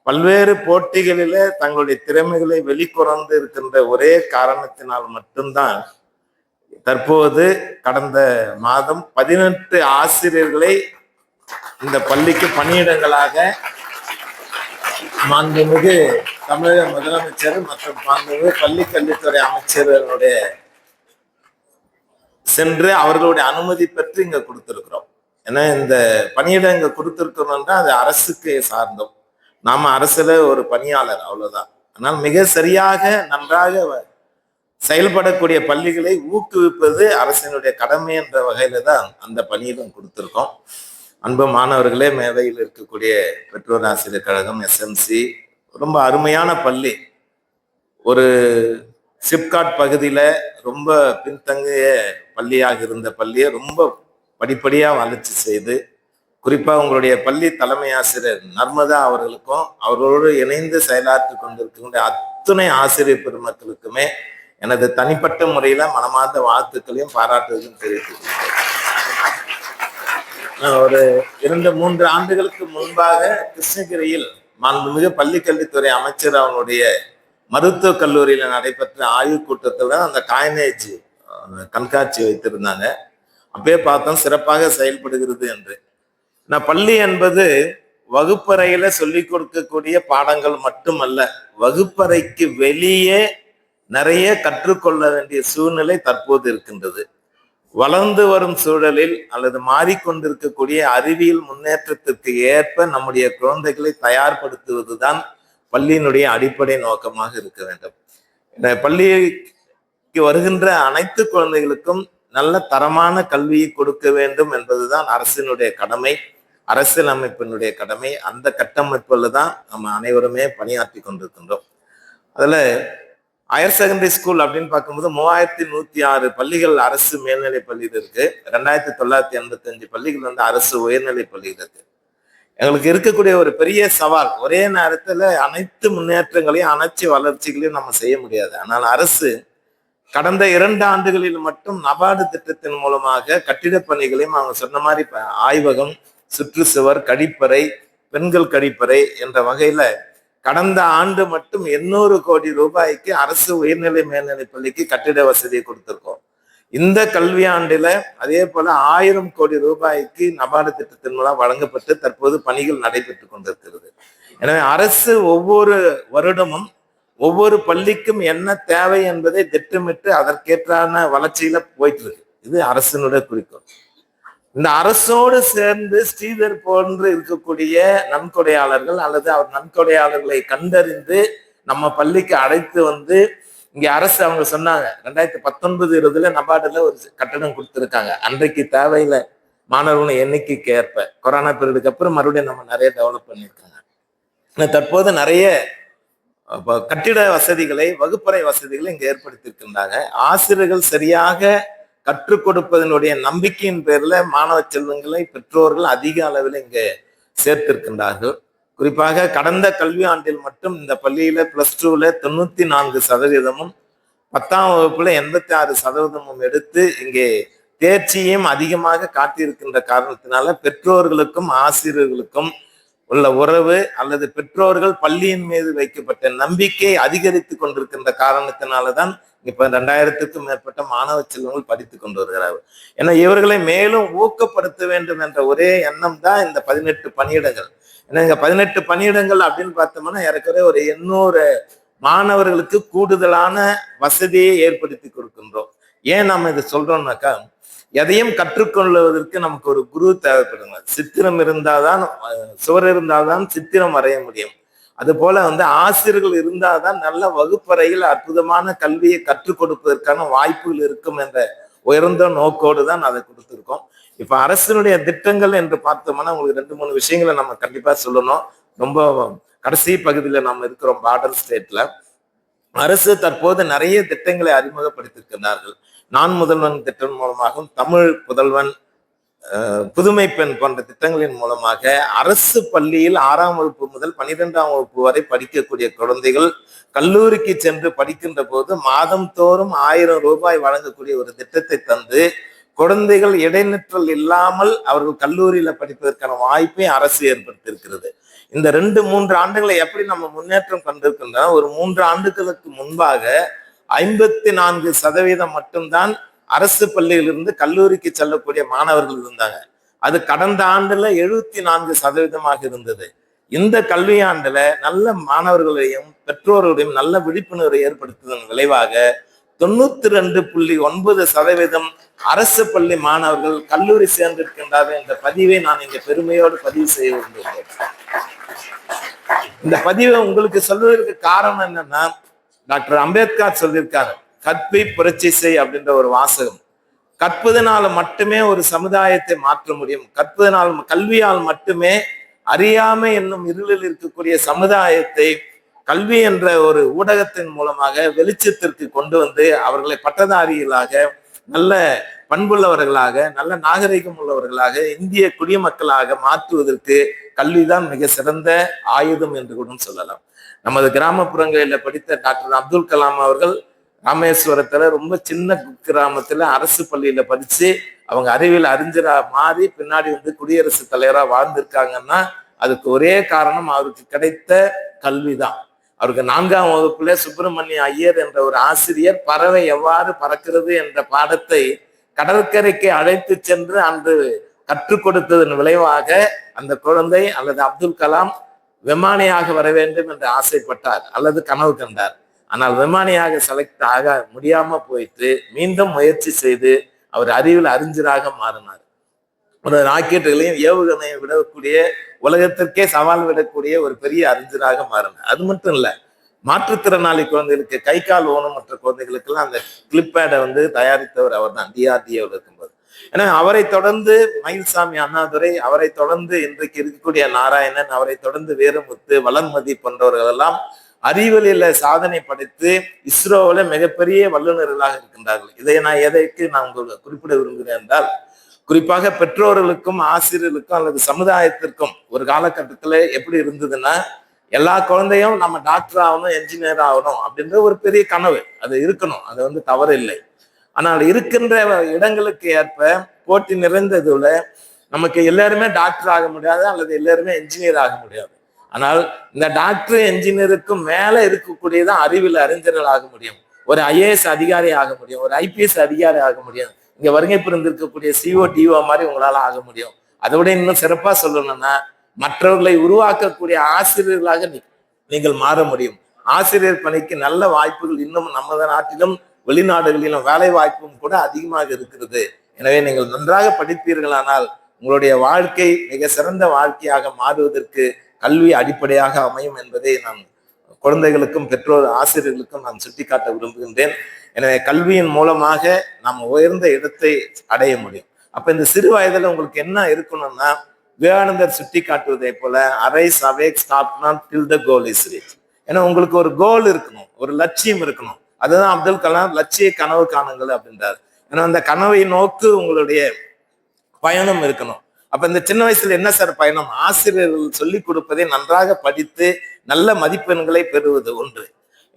பல்வேறு போட்டிகளில தங்களுடைய திறமைகளை வெளிக்கொணர்ந்து இருக்கின்ற ஒரே காரணத்தினால் மட்டும்தான் தற்போது கடந்த மாதம் 18 ஆசிரியர்களை இந்த பள்ளிக்கு பணியிடங்களாக மாண்புமிகு தமிழக முதலமைச்சர் மற்றும் மாண்புமிகு பள்ளி கல்வித்துறை அமைச்சர்களுடைய சென்று அவர்களுடைய அனுமதி பெற்று இங்க கொடுத்திருக்கிறோம். ஏன்னா இந்த பணியிடம் இங்க கொடுத்திருக்கிறோம்னா அது அரசுக்கு சார்ந்தோம், நாம அரசுல ஒரு பணியாளர், அவ்வளவுதான். ஆனால் மிக சரியாக நன்றாக செயல்படக்கூடிய பள்ளிகளை ஊக்குவிப்பது அரசினுடைய கடமை என்ற வகையில தான் அந்த பணியிடம் கொடுத்திருக்கோம். அன்பு மாணவர்களே, மேவையில் இருக்கக்கூடிய பெற்றோர் ஆசிரியர் கழகம் எஸ்எம்சி ரொம்ப அருமையான பள்ளி. ஒரு சிப்காட் பகுதியில ரொம்ப பின்தங்கிய பள்ளியாக இருந்த பள்ளியை ரொம்ப படிப்படியா வளர்ச்சி செய்து, குறிப்பா உங்களுடைய பள்ளி தலைமை ஆசிரியர் நர்மதா அவர்களுக்கும் அவர்களோடு இணைந்து செயலாற்றி கொண்டிருக்கின்ற அத்துணை ஆசிரியர் பெருமக்களுக்குமே எனது தனிப்பட்ட முறையில மனமார்ந்த வாழ்த்துக்களையும் பாராட்டுவதையும் தெரிவித்துள்ளேன். ஒரு 2-3 ஆண்டுகளுக்கு முன்பாக கிருஷ்ணகிரியில் மாண்புமிகு பள்ளி கல்வித்துறை அமைச்சர் அவனுடைய மருத்துவக் கல்லூரியில நடைபெற்ற ஆய்வுக் கூட்டத்துல அந்த காயினேஜ் கண்காட்சி வைத்திருந்தாங்க. அப்பயே பார்த்தோம் சிறப்பாக செயல்படுகிறது என்று. பள்ளி என்பது வகுப்பறையில சொல்லிக் கொடுக்கக்கூடிய பாடங்கள் மட்டுமல்ல, வகுப்பறைக்கு வெளியே நிறைய கற்றுக்கொள்ள வேண்டிய சூழ்நிலை தற்போது இருக்கின்றது. வளர்ந்து வரும் சூழலில் அல்லது மாறிக்கொண்டிருக்கக்கூடிய அறிவியல் முன்னேற்றத்திற்கு ஏற்ப நம்முடைய குழந்தைகளை தயார்படுத்துவதுதான் பள்ளியினுடைய அடிப்படை நோக்கமாக இருக்க வேண்டும். இந்த பள்ளிக்கு வருகின்ற அனைத்து குழந்தைகளுக்கும் நல்ல தரமான கல்வியை கொடுக்க வேண்டும் என்பதுதான் அரசினுடைய கடமை, அரசியல் அமைப்பினுடைய கடமை. அந்த கட்டமைப்புல தான் நம்ம அனைவருமே பணியாற்றி கொண்டிருக்கின்றோம். அதுல ஹையர் செகண்டரி ஸ்கூல் அப்படின்னு பார்க்கும்போது 3106 பள்ளிகள் அரசு மேல்நிலை பள்ளியில் இருக்கு. 2985 பள்ளிகள் அரசு உயர்நிலை பள்ளியில் இருக்கு. எங்களுக்கு இருக்கக்கூடிய ஒரு பெரிய சவால், ஒரே நேரத்துல அனைத்து முன்னேற்றங்களையும் அனைத்து வளர்ச்சிகளையும் நம்ம செய்ய முடியாது. ஆனால் அரசு கடந்த 2 ஆண்டுகளில் மட்டும் நபார்டு திட்டத்தின் மூலமாக கட்டிடப் பணிகளையும் அவங்க சொன்ன மாதிரி ஆய்வகம், சுற்றுச்சுவர், கழிப்பறை, பெண்கள் கழிப்பறை என்ற வகையில கடந்த ஆண்டு மட்டும் 800 கோடி ரூபாய்க்கு அரசு உயர்நிலை மேல்நிலை பள்ளிக்கு கட்டிட வசதியை கொடுத்திருக்கோம். இந்த கல்வி ஆண்டுல அதே போல 1000 கோடி ரூபாய்க்கு நபார்டு திட்டத்தின் மூலம் வழங்கப்பட்டு தற்போது பணிகள் நடைபெற்று கொண்டிருக்கிறது. எனவே அரசு ஒவ்வொரு வருடமும் ஒவ்வொரு பள்ளிக்கும் என்ன தேவை என்பதை திட்டமிட்டு அதற்கேற்றான வளர்ச்சியில போயிட்டு இருக்கு. இது அரசினுடைய குறிக்கோள். இந்த அரசோடு சேர்ந்து ஸ்ரீதர் போன்று இருக்கக்கூடிய நன்கொடையாளர்கள் அல்லது அவர் நன்கொடையாளர்களை கண்டறிந்து நம்ம பள்ளிக்கு அழைத்து வந்து இங்க அரசு அவங்க சொன்னாங்க 2019-20 நபார்டுல ஒரு கட்டணம் கொடுத்துருக்காங்க. அன்றைக்கு தேவையில மாணவர்கள் எண்ணிக்கைக்கு ஏற்ப கொரோனா பீரியடுக்கு அப்புறம் மறுபடியும் நம்ம நிறைய டெவலப் பண்ணியிருக்காங்க. தற்போது நிறைய கட்டிட வசதிகளை, வகுப்பறை வசதிகளை இங்க ஏற்படுத்தியிருக்கின்றாங்க. ஆசிரியர்கள் சரியாக கற்றுக் கொடுப்பதனுடைய நம்பிக்கையின் பேர்ல மாணவ செல்வங்களை பெற்றோர்கள் அதிக அளவில் இங்க சேர்த்திருக்கின்றார்கள். குறிப்பாக கடந்த கல்வி ஆண்டில் மட்டும் இந்த பள்ளியில +2ல 94%, 10ஆம் வகுப்புல 86% எடுத்து இங்கே தேர்ச்சியும் அதிகமாக காட்டியிருக்கின்ற காரணத்தினால பெற்றோர்களுக்கும் ஆசிரியர்களுக்கும் உள்ள உறவு அல்லது பெற்றோர்கள் பள்ளியின் மீது வைக்கப்பட்ட நம்பிக்கை அதிகரித்து கொண்டிருக்கின்ற காரணத்தினாலதான் இப்ப 2000க்கும் மேற்பட்ட மாணவ செல்வங்கள் படித்துக் கொண்டு வருகிறார்கள். ஏன்னா இவர்களை மேலும் ஊக்கப்படுத்த வேண்டும் என்ற ஒரே எண்ணம் தான் இந்த 18 பணியிடங்கள். ஏன்னா இங்க 18 பணியிடங்கள் அப்படின்னு பார்த்தோம்னா ஏற்கனவே ஒரு 800 மாணவர்களுக்கு கூடுதலான வசதியை ஏற்படுத்தி கொடுக்கின்றோம். ஏன் நம்ம இதை சொல்றோம்னாக்கா, எதையும் கற்றுக்கொள்வதற்கு நமக்கு ஒரு குரு தேவைப்படுங்க. சித்திரம் இருந்தால்தான், சுவர் இருந்தால்தான் சித்திரம் வரைய முடியும். அது போல ஆசிரியர்கள் இருந்தால்தான் நல்ல வகுப்பறையில் அற்புதமான கல்வியை கற்றுக் கொடுப்பதற்கான வாய்ப்புகள் இருக்கும் என்ற உயர்ந்த நோக்கோடு தான் அதை கொடுத்திருக்கோம். இப்ப அரசினுடைய திட்டங்கள் என்று பார்த்தோம்னா உங்களுக்கு 2-3 விஷயங்களை நம்ம கண்டிப்பா சொல்லணும். ரொம்ப கடைசி பகுதியில நம்ம இருக்கிறோம். பார்டர் ஸ்டேட்ல அரசு தற்போது நிறைய திட்டங்களை அறிமுகப்படுத்தியிருக்கிறார்கள். நான் முதல்வன் திட்டம் மூலமாகவும் தமிழ் புதல்வன், புதுமை பெண் போன்ற திட்டங்களின் மூலமாக அரசு பள்ளியில் 6ஆம் வகுப்பு முதல் 12ஆம் வகுப்பு வரை படிக்கக்கூடிய குழந்தைகள் கல்லூரிக்கு சென்று படிக்கின்ற போது மாதம் தோறும் 1000 ரூபாய் வழங்கக்கூடிய ஒரு திட்டத்தை தந்து குழந்தைகள் இடைநிற்றல் இல்லாமல் அவர்கள் கல்லூரியில படிப்பதற்கான வாய்ப்பை அரசு ஏற்படுத்தியிருக்கிறது. இந்த 2-3 ஆண்டுகளை எப்படி நம்ம முன்னேற்றம் கண்டிருக்கின்றோம். ஒரு 3 ஆண்டுகளுக்கு முன்பாக 54% மட்டும்தான் அரசு பள்ளியிலிருந்து கல்லூரிக்கு செல்லக்கூடிய மாணவர்கள் இருந்தாங்க. அது கடந்த ஆண்டுல 74% இருந்தது. இந்த கல்வியாண்டுல நல்ல மாணவர்களையும் பெற்றோர்களையும் நல்ல விழிப்புணர்வை ஏற்படுத்துவதன் விளைவாக 92.9% அரசு பள்ளி மாணவர்கள் கல்லூரி சேர்ந்திருக்கின்றார்கள் என்ற பதிவை நான் இங்க பெருமையோடு பதிவு செய்ய விரும்புகிறேன். இந்த பதிவை உங்களுக்கு சொல்வதற்கு காரணம் என்னன்னா, டாக்டர் அம்பேத்கர் சொல்லியிருக்காரு, கற்பை புரட்சி செய் அப்படின்ற ஒரு வாசகம். கற்பதனால மட்டுமே ஒரு சமுதாயத்தை மாற்ற முடியும். கற்பதனால், கல்வியால் மட்டுமே அறியாமை என்னும் இருளில் இருக்கக்கூடிய சமுதாயத்தை கல்வி என்ற ஒரு ஊடகத்தின் மூலமாக வெளிச்சத்திற்கு கொண்டு வந்து அவர்களை பட்டதாரிகளாக, நல்ல பண்புள்ளவர்களாக, நல்ல நாகரிகம் உள்ளவர்களாக, இந்திய குடிமக்களாக மாற்றுவதற்கு கல்விதான் மிக சிறந்த ஆயுதம் என்று கூட சொல்லலாம். நமது கிராமப்புறங்களில் படித்த டாக்டர் அப்துல் கலாம் அவர்கள் ராமேஸ்வரத்துல ரொம்ப சின்ன கிராமத்துல அரசு பள்ளியில படிச்சு அவங்க அறிவியல் அறிஞரா மாறி பின்னாடி குடியரசுத் தலைவரா வாழ்ந்திருக்காங்கன்னா அதுக்கு ஒரே காரணம் அவருக்கு கிடைத்த கல்விதான். அவருக்கு 4ஆம் வகுப்புல சுப்பிரமணிய ஐயர் என்ற ஒரு ஆசிரியர் பறவை எவ்வாறு பறக்கிறது என்ற பாடத்தை கடற்கரைக்கு அழைத்து சென்று அன்று கற்றுக் கொடுத்ததன் விளைவாக அந்த குழந்தை அல்லது அப்துல் கலாம் விமானியாக வர வேண்டும் என்று ஆசைப்பட்டார் அல்லது கனவு கண்டார். ஆனால் விமானியாக செலக்ட் ஆக முடியாம போயிட்டு மீண்டும் முயற்சி செய்து அவர் அறிவியல் அறிஞராக மாறினார். ஒரு ராக்கெட்டுகளையும் ஏவுகணையை விடக்கூடிய, உலகத்திற்கே சவால் விடக்கூடிய ஒரு பெரிய அறிஞராக மாறினார். அது மட்டும் இல்ல, மாற்றுத்திறனாளி குழந்தைகளுக்கு, கை கால் ஊனமற்ற குழந்தைகளுக்கெல்லாம் அந்த கிளிப்பேடை தயாரித்தவர் அவர் தான், DRDOவில் இருக்கும்போது. ஏன்னா அவரை தொடர்ந்து மயில்சாமி அண்ணாதுரை, அவரை தொடர்ந்து இன்றைக்கு இருக்கக்கூடிய நாராயணன், அவரை தொடர்ந்து வீரமுத்து, வளர்மதி போன்றவர்கள் எல்லாம் அறிவியலில் சாதனை படைத்து இஸ்ரோவில் மிகப்பெரிய வல்லுநர்களாக இருக்கின்றார்கள். இதை நான் எதற்கு நான் உங்களுக்கு குறிப்பிட விரும்புகிறேன் என்றால், குறிப்பாக பெற்றோர்களுக்கும் ஆசிரியர்களுக்கும் அல்லது சமுதாயத்திற்கும் ஒரு காலகட்டத்தில் எப்படி இருந்ததுன்னா, எல்லா குழந்தையும் நம்ம டாக்டர் ஆகணும், என்ஜினியர் ஆகணும் அப்படின்ற ஒரு பெரிய கனவு அது இருக்கணும், அது தவறு இல்லை. ஆனால் இருக்கின்ற இடங்களுக்கு ஏற்ப போட்டி நிறைந்ததுல நமக்கு எல்லாருமே டாக்டர் ஆக முடியாது அல்லது எல்லாருமே என்ஜினியர் ஆக முடியாது. ஆனால் இந்த டாக்டர் என்ஜினியருக்கும் மேல இருக்கக்கூடியதான் அறிவியல் அறிஞர்கள் ஆக முடியும், ஒரு IAS அதிகாரி ஆக முடியும், ஒரு IPS அதிகாரி ஆக முடியும், இங்க வருகை புரிந்திருக்கக்கூடிய CO DO மாதிரி உங்களால ஆக முடியும். அதை விட இன்னும் சிறப்பா சொல்லணும்னா, மற்றவர்களை உருவாக்கக்கூடிய ஆசிரியர்களாக நீங்கள் மாற முடியும். ஆசிரியர் பணிக்கு நல்ல வாய்ப்புகள் இன்னும் நமது நாட்டிலும் வெளிநாடுகளிலும் வேலை வாய்ப்பும் கூட அதிகமாக இருக்கிறது. எனவே நீங்கள் நன்றாக படிப்பீர்களானால் உங்களுடைய வாழ்க்கை மிக சிறந்த வாழ்க்கையாக மாறுவதற்கு கல்வி அடிப்படையாக அமையும் என்பதை நான் குழந்தைகளுக்கும் பெற்றோர் ஆசிரியர்களுக்கும் நான் சுட்டிக்காட்ட விரும்புகின்றேன். எனவே கல்வியின் மூலமாக நாம் உயர்ந்த இடத்தை அடைய முடியும். அப்ப இந்த சிறு வயதுல உங்களுக்கு என்ன இருக்கணும்னா, விவேகானந்தர் சுட்டி காட்டுவதை போல arise awake stop not till the goal is reach. ஏன்னா உங்களுக்கு ஒரு கோல் இருக்கணும், ஒரு லட்சியம் இருக்கணும். அதுதான் அப்துல் கலாம் லட்சிய கனவு காணுங்கள் அப்படின்றாரு. ஏன்னா அந்த கனவை நோக்கு உங்களுடைய பயணம் இருக்கணும். அப்ப இந்த சின்ன வயசுல என்ன சார் பயணம்? ஆசிரியர்கள் சொல்லிக் கொடுப்பதை நன்றாக படித்து நல்ல மதிப்பெண்களை பெறுவது ஒன்று.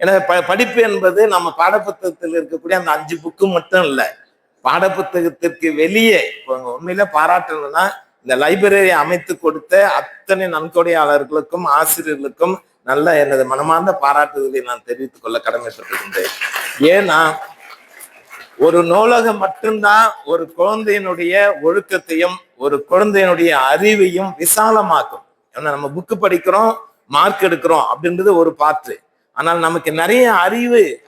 ஏன்னா படிப்பு என்பது நம்ம பாடப்புத்தகத்தில் இருக்கக்கூடிய அந்த 5 புக்கு மட்டும் இல்லை. பாடப்புத்தகத்திற்கு வெளியே இப்போ உண்மையில பாராட்டணும்னா இந்த லைப்ரரி அமைத்து கொடுத்த அத்தனை நன்கொடையாளர்களுக்கும் ஆசிரியர்களுக்கும் நல்ல எனது மனமார்ந்த பாராட்டுதலை நான் தெரிவித்துக் கொள்ள கடமைப்பட்டிருக்கின்றேன். ஏன்னா ஒரு நூலகம் மட்டும்தான் ஒரு குழந்தையினுடைய ஒழுக்கத்தையும் ஒரு குழந்தையினுடைய அறிவையும் விசாலமாக்கும். ஏன்னா நம்ம புக்கு படிக்கிறோம், மார்க் எடுக்கிறோம் அப்படின்றது ஒரு பாற்று. ஆனால் நமக்கு நிறைய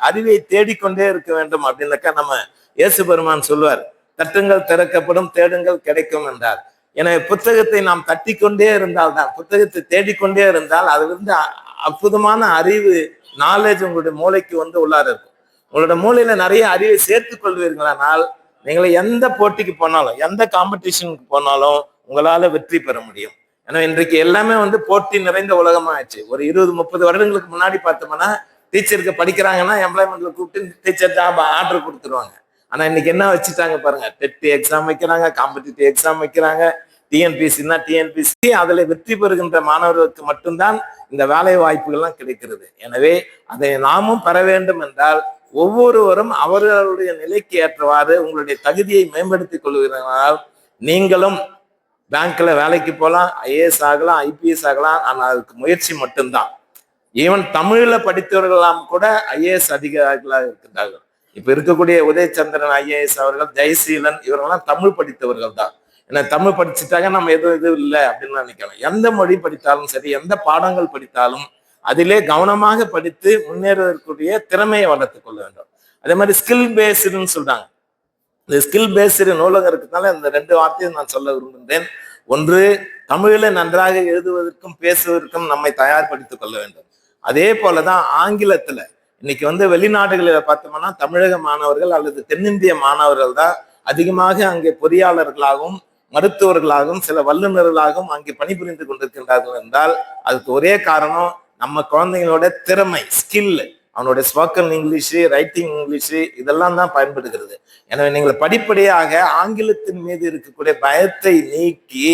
அறிவை தேடிக்கொண்டே இருக்க வேண்டும் அப்படின்னாக்கா நம்ம இயேசு பெருமான் சொல்லுவார், தட்டுங்கள் திறக்கப்படும், தேடுங்கள் கிடைக்கும் என்றார். எனவே புத்தகத்தை நாம் தட்டி கொண்டே இருந்தால் தான், புத்தகத்தை தேடிக்கொண்டே இருந்தால் அதிலிருந்து அற்புதமான அறிவு நாலேஜ் உங்களுடைய மூளைக்கு வந்து உள்ளார இருக்கும். உங்களோட மூளையில நிறைய அறிவை சேர்த்துக் கொள்வீர்களானால் நீங்களை எந்த போட்டிக்கு போனாலும் எந்த காம்படிஷனுக்கு போனாலும் உங்களால வெற்றி பெற முடியும். ஏன்னா இன்றைக்கு எல்லாமே வந்து போட்டி நிறைந்த உலகமா ஆயிடுச்சு. ஒரு 20-30 வருடங்களுக்கு முன்னாடி பார்த்தோம்னா டீச்சருக்கு படிக்கிறாங்கன்னா எம்ப்ளாய்மெண்ட்ல கூப்பிட்டு டீச்சர் ஜாப் ஆர்டர் கொடுத்துருவாங்க. ஆனா இன்னைக்கு என்ன வச்சுட்டாங்க பாருங்க, டெட் எக்ஸாம் வைக்கிறாங்க, காம்படிட்டிவ் எக்ஸாம் வைக்கிறாங்க, டிஎன்பிசின்னா டிஎன்பிசி. அதுல வெற்றி பெறுகின்ற மாணவர்களுக்கு மட்டும்தான் இந்த வேலை வாய்ப்புகள்லாம் கிடைக்கிறது. எனவே அதை நாமும் பெற வேண்டும் என்றால் ஒவ்வொருவரும் அவர்களுடைய நிலைக்கு ஏற்றவாறு உங்களுடைய தகுதியை மேம்படுத்திக் கொள்கிறார்கள். நீங்களும் பேங்க்ல வேலைக்கு போகலாம், ஐஏஎஸ் ஆகலாம், ஐபிஎஸ் ஆகலாம். ஆனால் அதுக்கு முயற்சி மட்டும்தான். ஈவன் தமிழ்ல படித்தவர்களெல்லாம் கூட ஐஏஎஸ் அதிகாரிகளாக இருக்கின்றார்கள். இப்ப இருக்கக்கூடிய உதயச்சந்திரன் ஐஏஎஸ் அவர்கள், ஜெயசீலன், இவர்கள்லாம் தமிழ் படித்தவர்கள் தான். ஏன்னா தமிழ் படிச்சுட்டாங்க நம்ம எதுவும் இல்லை அப்படின்னு நினைக்கலாம். எந்த மொழி படித்தாலும் சரி, எந்த பாடங்கள் படித்தாலும் அதிலே கவனமாக படித்து முன்னேறக்கூடிய திறமையை வளர்த்துக் கொள்ள வேண்டும். அதே மாதிரி ஸ்கில் பேஸ்டுன்னு சொல்றாங்க. இந்த ஸ்கில் பேஸ்டு நூலகம் இருக்கிறதுனால இந்த 2 வார்த்தையும் நான் சொல்ல விரும்புகின்றேன். ஒன்று, தமிழில நன்றாக எழுதுவதற்கும் பேசுவதற்கும் நம்மை தயார்படுத்திக் கொள்ள வேண்டும். அதே போலதான் ஆங்கிலத்துல இன்னைக்கு வந்து வெளிநாடுகளில் பார்த்தோம்னா தமிழக மாணவர்கள் அல்லது தென்னிந்திய மாணவர்கள் தான் அதிகமாக அங்கே பொறியாளர்களாகவும் மருத்துவர்களாகவும் சில வல்லுநர்களாகவும் அங்கே பணிபுரிந்து கொண்டிருக்கின்றார்கள் என்றால் அதுக்கு ஒரே காரணம் நம்ம குழந்தைங்களோட திறமை, ஸ்கில், அவனுடைய ஸ்போக்கன் இங்கிலீஷு, ரைட்டிங் இங்கிலீஷு இதெல்லாம் தான் பயன்படுகிறது. எனவே நீங்கள் படிப்படியாக ஆங்கிலத்தின் மீது இருக்கக்கூடிய பயத்தை நீக்கி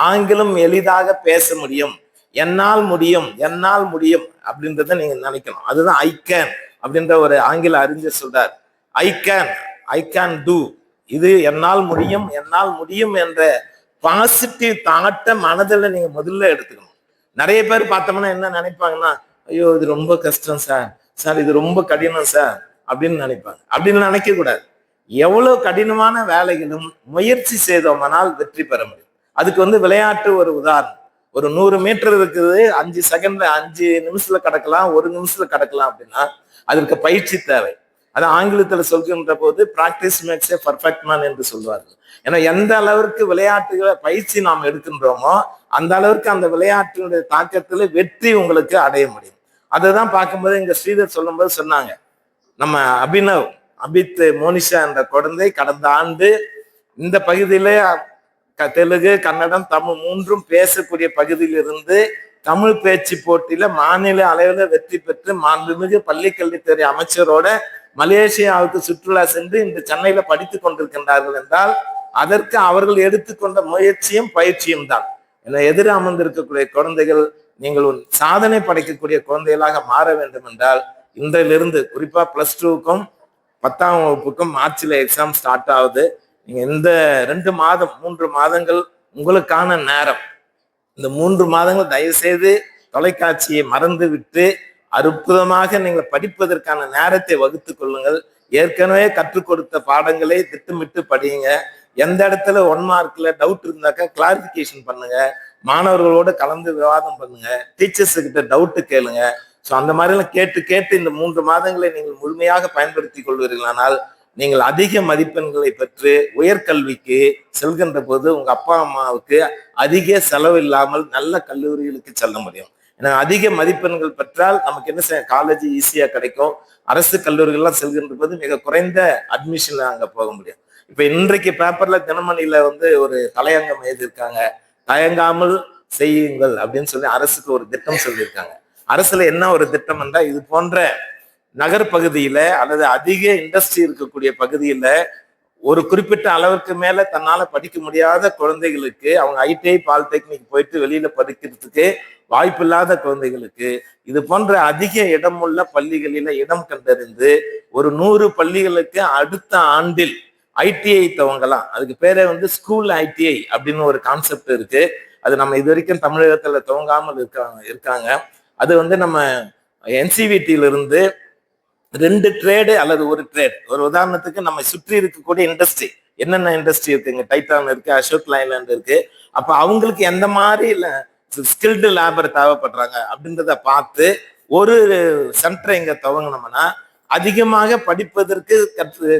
ஆங்கிலம் எளிதாக பேச முடியும். என்னால் முடியும் அப்படின்றத நீங்க நினைக்கணும். அதுதான் ஐ கேன் அப்படின்ற ஒரு ஆங்கில அறிஞர் சொல்றார். I can do. இது என்னால் முடியும் என்ற பாசிட்டிவ் தாட்டை மனதில் நீங்க முதல்ல எடுத்துக்கணும். நிறைய பேர் பார்த்தோம்னா என்ன நினைப்பாங்கன்னா, ஐயோ இது ரொம்ப கஷ்டம் சார், இது ரொம்ப கடினம் சார் அப்படின்னு நினைப்பாங்க. அப்படின்னு நினைக்க கூடாது. எவ்வளவு கடினமான வேலைகளும் முயற்சி செய்தோம்னால் வெற்றி பெற முடியும். அதுக்கு வந்து விளையாட்டு ஒரு உதாரணம். ஒரு 100 மீட்டர் இருக்குது, 5 செகண்ட்ல 5 நிமிஷத்துல கடக்கலாம், 1 நிமிஷத்துல கடக்கலாம் அப்படின்னா அதற்கு பயிற்சி தேவை. அது ஆங்கிலத்துல சொல்கின்ற போது பிராக்டிஸ் மேக்ஸ் ஏ பர்ஃபெக்ட் மேன் என்று சொல்வார்கள். ஏன்னா எந்த அளவிற்கு விளையாட்டுகளை பயிற்சி நாம் எடுக்கின்றோமோ அந்த அளவிற்கு அந்த விளையாட்டினுடைய தாக்கத்துல வெற்றி உங்களுக்கு அடைய முடியும். அதுதான் பார்க்கும்போது இங்க ஸ்ரீதர் சொல்லும்போது சொன்னாங்க, நம்ம அபித் மோனிஷா என்ற குழந்தை கடந்த ஆண்டு இந்த பகுதியில தெலுங்கு, கன்னடம், தமிழ் 3ம் பேசக்கூடிய பகுதியிலிருந்து தமிழ் பேச்சு போட்டியில மாநில அளவில் வெற்றி பெற்று மாண்புமிகு பள்ளிக்கல்வித்துறை அமைச்சரோட மலேசியாவுக்கு சுற்றுலா சென்று இந்த சென்னையில படித்துக் கொண்டிருக்கின்றார்கள் என்றால் அதற்கு அவர்கள் எடுத்துக்கொண்ட முயற்சியும் பயிற்சியும் தான். என எதிர அமர்ந்திருக்கக்கூடிய குழந்தைகள் நீங்கள் ஒரு சாதனை படைக்கக்கூடிய குழந்தைகளாக மாற வேண்டும் என்றால் இன்றிலிருந்து குறிப்பா +2க்கும் 10ஆம் வகுப்புக்கும் மார்ச்ல எக்ஸாம் ஸ்டார்ட் ஆகுது. நீங்க இந்த 2 மாதம் 3 மாதங்கள் உங்களுக்கான நேரம். இந்த 3 மாதங்கள் தயவு செய்து தொலைக்காட்சியை மறந்து விட்டு அற்புதமாக நீங்கள் படிப்பதற்கான நேரத்தை வகுத்து கொள்ளுங்கள். ஏற்கனவே கற்றுக் கொடுத்த பாடங்களை திட்டமிட்டு படியுங்க. எந்த இடத்துல 1 மார்க்ல டவுட் இருந்தாக்கா கிளாரிபிகேஷன் பண்ணுங்க, மாணவர்களோட கலந்து விவாதம் பண்ணுங்க, டீச்சர்ஸ் கிட்ட டவுட்டு கேளுங்க. ஸோ அந்த மாதிரிலாம் கேட்டு இந்த 3 மாதங்களை நீங்கள் முழுமையாக பயன்படுத்தி கொள்வீர்களானால் நீங்கள் அதிக மதிப்பெண்களை பெற்று உயர்கல்விக்கு செல்கின்ற போது உங்க அப்பா அம்மாவுக்கு அதிக செலவு இல்லாமல் நல்ல கல்லூரிகளுக்கு செல்ல முடியும். ஏன்னா அதிக மதிப்பெண்கள் பெற்றால் நமக்கு என்ன செய்ய, காலேஜ் ஈஸியா கிடைக்கும். அரசு கல்லூரிகள்லாம் செல்கின்ற போது மிக குறைந்த அட்மிஷன்ல அங்க போக முடியும். இப்ப இன்றைக்கு பேப்பர்ல தினமணியில ஒரு தலையங்கம் எழுதியிருக்காங்க, தயங்காமல் செய்யுங்கள் அப்படின்னு சொல்லி அரசுக்கு ஒரு திட்டம் சொல்லியிருக்காங்க. அரசுல என்ன ஒரு திட்டம் என்றால், இது போன்ற நகர்பகுதியில அல்லது அதிக இண்டஸ்ட்ரி இருக்கக்கூடிய பகுதியில ஒரு குறிப்பிட்ட அளவுக்கு மேல தன்னால படிக்க முடியாத குழந்தைகளுக்கு, அவங்க ஐடிஐ பாலிடெக்னிக் போயிட்டு வெளியில படிக்கிறதுக்கு வாய்ப்பில்லாத குழந்தைகளுக்கு இது போன்ற அதிக இடமுள்ள பள்ளிகளில இடம் கண்டறிந்து ஒரு 100 பள்ளிகளுக்கு அடுத்த ஆண்டில் ஐடிஐ துவங்கலாம். அதுக்கு பேரே வந்து ஸ்கூல் ஐடிஐ அப்படின்னு ஒரு கான்செப்ட் இருக்கு. அது நம்ம இது வரைக்கும் தமிழகத்துல துவங்காமல் இருக்காங்க. அது வந்து நம்ம என்சிவிடியில இருந்து 2 ட்ரேடு அல்லது ஒரு ட்ரேட், ஒரு உதாரணத்துக்கு நம்ம சுற்றி இருக்கக்கூடிய இண்டஸ்ட்ரி, என்னென்ன இண்டஸ்ட்ரி இருக்குங்க, டைட்டான் இருக்கு, அசோக் லைலாண்ட் இருக்கு. அப்ப அவங்களுக்கு எந்த மாதிரி ஸ்கில்டு லேபர் தேவைப்படுறாங்க அப்படின்றத பார்த்து ஒரு சென்டரை இங்க துவங்கினோம்னா அதிகமாக படிப்பதற்கு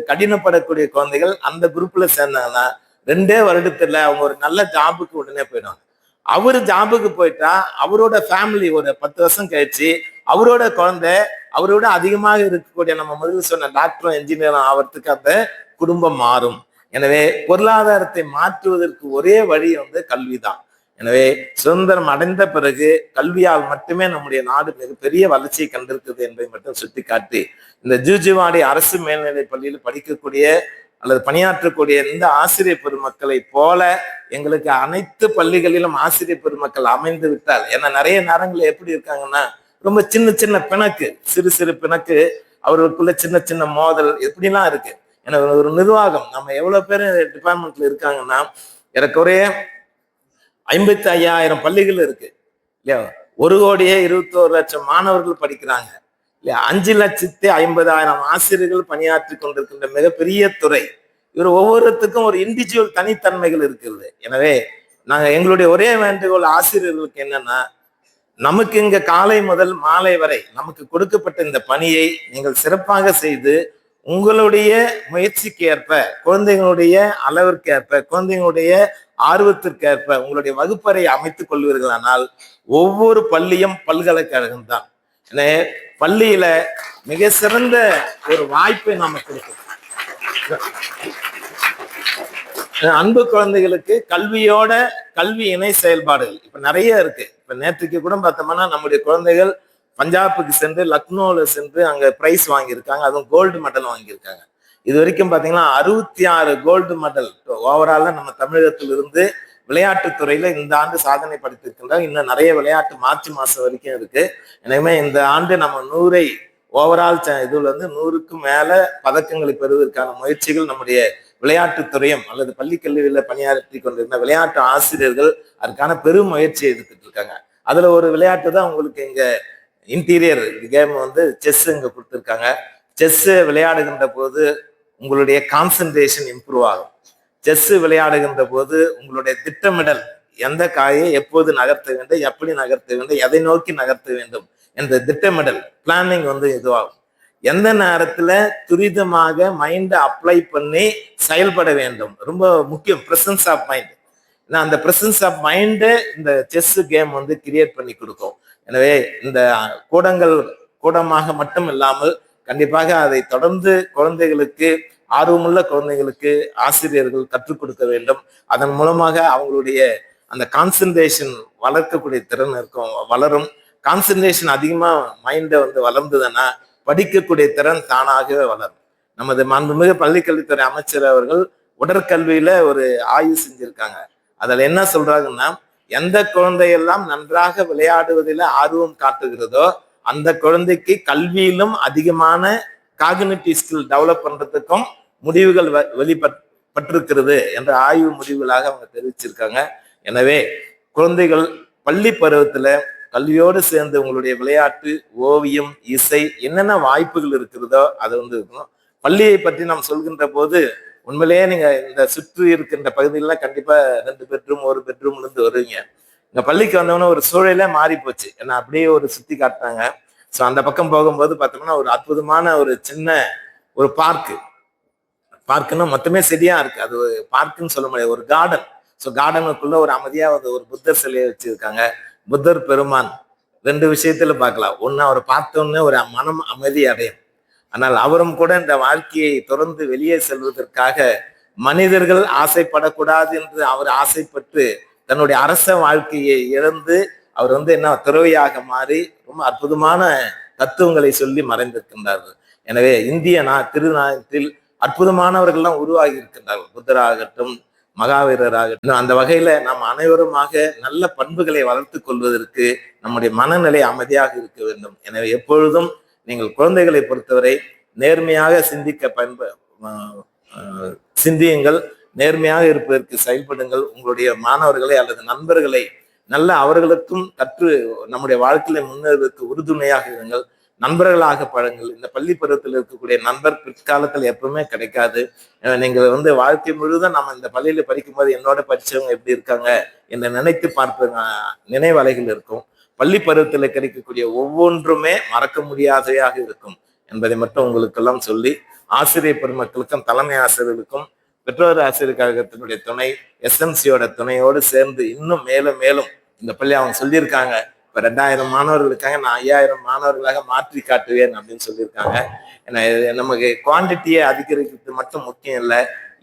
கடினப்படக்கூடிய குழந்தைகள் அந்த குரூப்ல சேர்ந்தாங்கன்னா 2 வருடத்துல அவங்க ஒரு நல்ல ஜாபுக்கு உடனே போயிடுவாங்க. அவரு ஜாபுக்கு போயிட்டா அவரோட ஃபேமிலி ஒரு 10 வருஷம் கழிச்சு அவரோட குழந்தை அவரோட அதிகமாக இருக்கக்கூடிய நம்ம முதல்ல சொன்ன டாக்டரும் என்ஜினியரும் ஆகிறதுக்கு அந்த குடும்பம் மாறும். எனவே பொருளாதாரத்தை மாற்றுவதற்கு ஒரே வழி வந்து கல்விதான். எனவே சுதந்திரம் அடைந்த பிறகு கல்வியால் மட்டுமே நம்முடைய நாடு மிகப்பெரிய வளர்ச்சியை கண்டிருக்குது என்பதை மட்டும் சுட்டி காட்டி, இந்த ஜூஜிவாடி அரசு மேல்நிலைப் பள்ளியில் படிக்கக்கூடிய அல்லது பணியாற்றக்கூடிய இந்த ஆசிரியர் பெருமக்களை போல எங்களுக்கு அனைத்து பள்ளிகளிலும் ஆசிரியர் பெருமக்கள் அமைந்து விட்டால், ஏன்னா நிறைய நேரங்கள் எப்படி இருக்காங்கன்னா ரொம்ப சின்ன சின்ன பிணக்கு, சிறு சிறு பிணக்கு, அவர்களுக்குள்ள சின்ன சின்ன மோதல் எப்படிலாம் இருக்கு. ஏன்னா ஒரு நிர்வாகம் நம்ம எவ்வளவு பேர் டிபார்ட்மெண்ட்ல இருக்காங்கன்னா ஏறக்குறைய 55,000 பள்ளிகள் இருக்கு இல்லையா, 1,21,00,000 மாணவர்கள் படிக்கிறாங்க இல்லையா, 5,50,000 ஆசிரியர்கள் பணியாற்றி கொண்டிருக்கின்ற மிகப்பெரிய துறை. இவர் ஒவ்வொருத்துக்கும் ஒரு இண்டிவிஜுவல் தனித்தன்மைகள் இருக்கிறது. எனவே நாங்க எங்களுடைய ஒரே வேண்டுகோள் ஆசிரியர்களுக்கு என்னன்னா, நமக்கு இங்க காலை முதல் மாலை வரை நமக்கு கொடுக்கப்பட்ட இந்த பணியை நீங்கள் சிறப்பாக செய்து உங்களுடைய முயற்சிக்கு ஏற்ப, குழந்தைகளுடைய அளவிற்கேற்ப, குழந்தைகளுடைய ஆர்வத்திற்கேற்ப உங்களுடைய வகுப்பறை அமைத்துக் கொள்வீர்களானால் ஒவ்வொரு பள்ளியும் பல்கலைக்கழகம் தான். எனவே பள்ளியில மிக சிறந்த ஒரு வாய்ப்பை நாம கொடுக்கிறோம். அன்பு குழந்தைகளுக்கு கல்வியோட கல்வி இணை செயல்பாடுகள் இப்ப நிறைய இருக்கு. இப்ப நேற்றுக்கு கூட பார்த்தோம்னா நம்முடைய குழந்தைகள் பஞ்சாபுக்கு சென்று லக்னோல சென்று அங்க பிரைஸ் வாங்கியிருக்காங்க, அதுவும் கோல்டு மெடல் வாங்கியிருக்காங்க. இது வரைக்கும் பாத்தீங்கன்னா 66 கோல்டு மெடல் ஓவரால நம்ம தமிழகத்திலிருந்து விளையாட்டுத்துறையில இந்த ஆண்டு சாதனை படைத்திருக்கின்றார். இன்னும் நிறைய விளையாட்டு மார்ச் மாசம் வரைக்கும் இருக்கு. எனவே இந்த ஆண்டு நம்ம 100 ஓவரால் இதுல இருந்து 100க்கும் மேல பதக்கங்களை பெறுவதற்கான முயற்சிகள் நம்முடைய விளையாட்டுத்துறையும் அல்லது பள்ளி கல்வியில பணியாற்றி கொண்டிருந்த விளையாட்டு ஆசிரியர்கள் அதுக்கான பெரும் முயற்சியை எடுத்துட்டு இருக்காங்க. அதுல ஒரு விளையாட்டு தான் உங்களுக்கு இங்க இன்டீரியர் கேம் வந்து செஸ் இங்க கொடுத்துருக்காங்க. செஸ் விளையாடுகின்ற போது உங்களுடைய கான்சன்ட்ரேஷன் இம்ப்ரூவ் ஆகும். செஸ் விளையாடுகின்ற போது உங்களுடைய திட்டமிடல், எந்த காயை எப்போது நகர்த்த வேண்டும், எப்படி நகர்த்த வேண்டும், எதை நோக்கி நகர்த்த வேண்டும் என்ற திட்டமிடல் பிளானிங் வந்து இதுவாகும். எந்த நேரத்துல துரிதமாக மைண்டை அப்ளை பண்ணி செயல்பட வேண்டும், ரொம்ப முக்கியம் பிரசன்ஸ் ஆஃப் மைண்ட். அந்த பிரசன்ஸ் ஆஃப் மைண்டு இந்த செஸ் கேம் வந்து கிரியேட் பண்ணி கொடுக்கும். எனவே இந்த கூடமாக மட்டும் இல்லாமல் கண்டிப்பாக அதை தொடர்ந்து குழந்தைகளுக்கு, ஆர்வமுள்ள குழந்தைகளுக்கு ஆசிரியர்கள் கற்றுக் கொடுக்க வேண்டும். அதன் மூலமாக அவங்களுடைய அந்த கான்சன்ட்ரேஷன் வளர்க்கக்கூடிய திறன் இருக்கும், வளரும். கான்சன்ட்ரேஷன் அதிகமா மைண்டை வந்து வளர்ந்ததுன்னா படிக்கக்கூடிய திறன் தானாகவே வளரும். நமது மாண்புமிகு பள்ளிக்கல்வித்துறை அமைச்சர் அவர்கள் உடற்கல்வியில ஒரு ஆய்வு செஞ்சிருக்காங்க. அதுல என்ன சொல்றாங்கன்னா, எந்த குழந்தையெல்லாம் நன்றாக விளையாடுவதில் ஆர்வம் காட்டுகிறதோ அந்த குழந்தைக்கு கல்வியிலும் அதிகமான காக்னிட்டிவ் ஸ்கில் டெவலப் பண்றதுக்கும் முடிவுகள் வெளிப்பட்டிருக்கிறது என்ற ஆய்வு முடிவுகளாக அவங்க தெரிவிச்சிருக்காங்க. எனவே குழந்தைகள் பள்ளி பருவத்துல கல்வியோடு சேர்ந்து உங்களுடைய விளையாட்டு, ஓவியம், இசை என்னென்ன வாய்ப்புகள் இருக்கிறதோ அது வந்து இருக்கணும். பள்ளியை பற்றி நாம் சொல்கின்ற போது உண்மையிலேயே நீங்க இந்த சுற்றி இருக்கின்ற பகுதியில கண்டிப்பா 2 பெட்ரூம் 1 பெட்ரூம்ல இருந்து வருவீங்க. இந்த பள்ளிக்கு வந்தவொன்னே ஒரு சூழலே மாறி போச்சு. ஏன்னா அப்படியே ஒரு சுத்தி காட்டினாங்க. ஸோ அந்த பக்கம் போகும்போது பார்த்தோம்னா ஒரு அற்புதமான ஒரு சின்ன ஒரு பார்க்குன்னா மொத்தமே சரியா இருக்கு. அது ஒரு பார்க்குன்னு சொல்ல முடியாது, ஒரு கார்டன். ஸோ கார்டனுக்குள்ள ஒரு அமைதியா ஒரு புத்தர் சிலையை வச்சிருக்காங்க. புத்தர் பெருமான் 2 விஷயத்துல பார்க்கலாம். ஒண்ணு, அவரை பார்த்தோன்னே ஒரு மனம் அமைதி அடையும். ஆனால் அவரும் கூட இந்த வாழ்க்கையை தொடர்ந்து வெளியே செல்வதற்காக மனிதர்கள் ஆசைப்படக்கூடாது என்று அவர் ஆசைப்பட்டு தன்னுடைய அரச வாழ்க்கையை இழந்து அவர் வந்து என்ன துறவியாக மாறி ரொம்ப அற்புதமான தத்துவங்களை சொல்லி மறைந்திருக்கின்றார்கள். எனவே இந்திய திருநாட்டில் அற்புதமானவர்கள்லாம் உருவாகி இருக்கின்றார்கள். புத்தராகட்டும், மகாவீரராகட்டும். அந்த வகையில நாம் அனைவருமாக நல்ல பண்புகளை வளர்த்து கொள்வதற்கு நம்முடைய மனநிலை அமைதியாக இருக்க வேண்டும். எனவே எப்பொழுதும் நீங்கள் குழந்தைகளை பொறுத்தவரை நேர்மையாக சிந்திக்க சிந்தியுங்கள், நேர்மையாக இருப்பதற்கு செயல்படுங்கள். உங்களுடைய மாணவர்களை அல்லது நண்பர்களை நல்ல அவர்களுக்கும் கற்று நம்முடைய வாழ்க்கையில முன்னேறுவதற்கு உறுதுணையாக இருங்கள். நண்பர்களாக பழங்கள். இந்த பள்ளி பருவத்தில் இருக்கக்கூடிய நண்பர் பிற்காலத்தில் எப்பவுமே கிடைக்காது. நீங்கள் வாழ்க்கை முழுவதும் நம்ம இந்த பள்ளியில படிக்கும் போது என்னோட படிச்சவங்க எப்படி இருக்காங்க என்று நினைத்து பார்ப்ப நினைவலைகள் இருக்கும். பள்ளி பருவத்தில் கிடைக்கக்கூடிய ஒவ்வொன்றுமே மறக்க முடியாதையாக இருக்கும் என்பதை மட்டும் உங்களுக்கெல்லாம் சொல்லி, ஆசிரியர் பெருமக்களுக்கும் தலைமை ஆசிரியர்களுக்கும் பெற்றோர் ஆசிரியர் கழகத்தினுடைய துணை, எஸ்எம்சியோட துணையோடு சேர்ந்து இன்னும் மேலும் மேலும் இந்த பள்ளி அவங்க சொல்லியிருக்காங்க, இப்போ 2000 மாணவர்களுக்காக நான் 5000 மாணவர்களாக மாற்றி காட்டுவேன் அப்படின்னு சொல்லியிருக்காங்க. ஏன்னா நமக்கு குவான்டிட்டியை அதிகரிக்கிறது மட்டும் முக்கியம் இல்லை,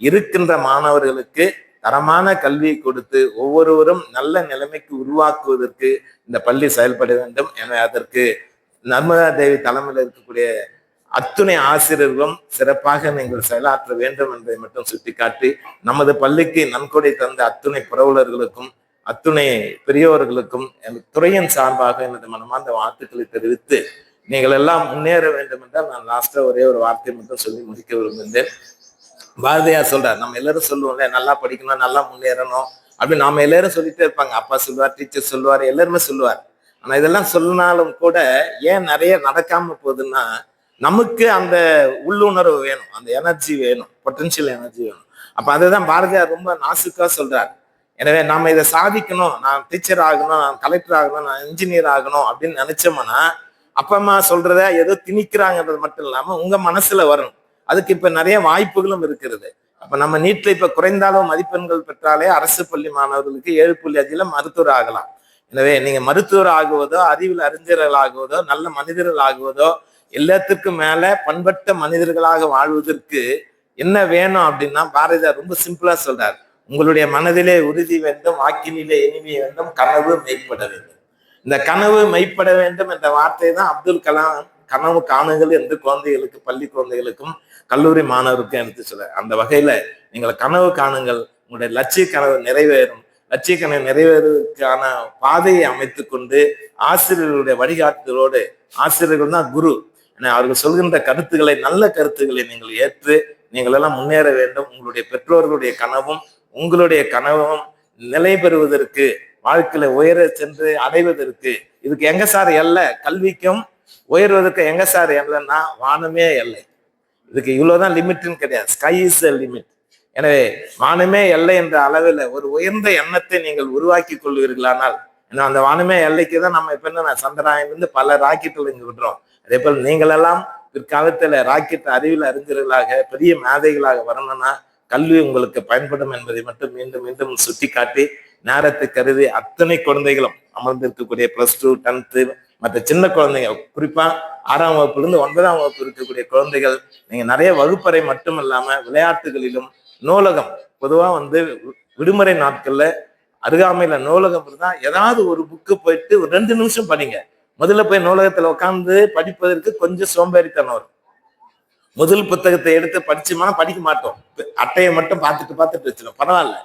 இருக்கின்ற மாணவர்களுக்கு தரமான கல்வியை கொடுத்து ஒவ்வொருவரும் நல்ல நிலைமைக்கு உருவாக்குவதற்கு இந்த பள்ளி செயல்பட வேண்டும். என அதற்கு நர்மதா தேவி தலைமையில் இருக்கக்கூடிய அத்துணை ஆசிரியர்களும் சிறப்பாக நீங்கள் செயலாற்ற வேண்டும் என்பதை மட்டும் சுட்டிக்காட்டி, நமது பள்ளிக்கு நன்கொடை தந்த அத்துணை புரவலர்களுக்கும் அத்துணை பெரியவர்களுக்கும் துறையின் சார்பாக எனது மனமார்ந்த வாழ்த்துக்களை தெரிவித்து, நீங்கள் எல்லாம் முன்னேற வேண்டும் என்றால் நான் லாஸ்டா ஒரே ஒரு வார்த்தை மட்டும் சொல்லி முடிக்க விரும்புகிறேன். பாரதியார் சொல்றார், நம்ம எல்லாரும் சொல்லுவோம்ல, நல்லா படிக்கணும், நல்லா முன்னேறணும் அப்படின்னு நாம எல்லாரும் சொல்லிட்டே இருப்பாங்க. அப்பா சொல்லுவார், டீச்சர் சொல்லுவார், எல்லாருமே சொல்லுவார். ஆனா இதெல்லாம் சொன்னாலும் கூட ஏன் நிறைய நடக்காம போகுதுன்னா, நமக்கு அந்த உள்ளுணர்வு வேணும், அந்த எனர்ஜி வேணும், பொட்டன்ஷியல் எனர்ஜி வேணும். அப்ப அதுதான் பாரதியார் ரொம்ப நாசுக்கா சொல்றார். எனவே நாம இதை சாதிக்கணும், நான் டீச்சர் ஆகணும், நான் கலெக்டர் ஆகணும், நான் இன்ஜினியர் ஆகணும் அப்படின்னு நினைச்சோம்னா, அப்பா அம்மா சொல்றத ஏதோ திணிக்கிறாங்கன்றது மட்டும் இல்லாம உங்க மனசுல வரணும். அதுக்கு இப்ப நிறைய வாய்ப்புகளும் இருக்கிறது. அப்ப நம்ம நீட்ல இப்ப குறைந்த அளவு மதிப்பெண்கள் பெற்றாலே அரசு பள்ளி மாணவர்களுக்கு 7.5 மருத்துவர் ஆகலாம். எனவே நீங்க மருத்துவர் ஆகுவதோ, அறிவில் அறிஞர்கள் ஆகுவதோ, நல்ல மனிதர்கள் ஆகுவதோ, எல்லாத்துக்கும் மேல பண்பட்ட மனிதர்களாக வாழ்வதற்கு என்ன வேணும் அப்படின்னா, பாரதியார் ரொம்ப சிம்பிளா சொல்றார், உங்களுடைய மனதிலே உறுதி வேண்டும், வாக்கினிலே இனிமை வேண்டும், கனவு மெய்ப்பட வேண்டும். இந்த கனவு மெய்ப்பட வேண்டும் என்ற வார்த்தை தான் அப்துல் கலாம் கனவு காணுங்கள் என்று குழந்தைகளுக்கு, பள்ளி குழந்தைகளுக்கும் கல்லூரி மாணவருக்கும் எடுத்து சொல்ல. அந்த வகையில நீங்கள் கனவு காணுங்கள், உங்களுடைய லட்சிய கனவு நிறைவேறும். லட்சிய கனவு நிறைவேறுவதற்கான பாதையை அமைத்து கொண்டு ஆசிரியர்களுடைய வழிகாட்டுதலோடு, ஆசிரியர்கள் தான் குரு, அவர்கள் சொல்கின்ற கருத்துக்களை, நல்ல கருத்துக்களை நீங்கள் ஏற்று நீங்கள் எல்லாம் முன்னேற வேண்டும். உங்களுடைய பெற்றோர்களுடைய கனவும் உங்களுடைய கனவும் நிலை பெறுவதற்கு, வாழ்க்கையில உயர சென்று அடைவதற்கு, இதுக்கு எங்க சார் எல்லை? கல்விக்கும் உயர்வதற்கு எங்க சார் எல்லைன்னா வானமே எல்லை. இதுக்கு இவ்வளவுதான் லிமிட்னு கிடையாது, ஸ்கை இஸ் த லிமிட். எனவே வானமே எல்லை என்ற அளவில் ஒரு உயர்ந்த எண்ணத்தை நீங்கள் உருவாக்கி கொள்வீர்களானால், ஏன்னா அந்த வானமே எல்லைக்கு தான் நம்ம இப்ப என்ன சந்திராயிலிருந்து பல ராக்கெட்டுகள் இங்க விடுறோம். அதே போல் நீங்கள் எல்லாம் பிற்காலத்துல ராக்கெட் அறிவில் அறிஞர்களாக, பெரிய மேதைகளாக வரணும்னா கல்வி உங்களுக்கு பயன்படும் என்பதை மட்டும் மீண்டும் மீண்டும் சுட்டி காட்டி, நேரத்தை கருதி அத்தனை குழந்தைகளும் அமர்ந்திருக்கக்கூடிய +2, 10th மற்ற சின்ன குழந்தைங்க, குறிப்பா 6ஆம் வகுப்பிலிருந்து 9ஆம் வகுப்பு இருக்கக்கூடிய குழந்தைகள், நீங்க நிறைய வகுப்பறை மட்டும் இல்லாம விளையாட்டுகளிலும், நூலகம் பொதுவா விடுமுறை நாட்கள்ல அருகாமையில நூலகம் இருந்தா ஏதாவது ஒரு புக்கு போயிட்டு ஒரு 2 நிமிஷம் படிங்க. முதல்ல போய் நூலகத்துல உட்கார்ந்து படிப்பதற்கு கொஞ்சம் சோம்பேறித்தனம் வரும். முதல் புத்தகத்தை எடுத்து படிச்சோம்னா படிக்க மாட்டோம், அட்டையை மட்டும் பார்த்துட்டு வச்சிடும். பரவாயில்ல,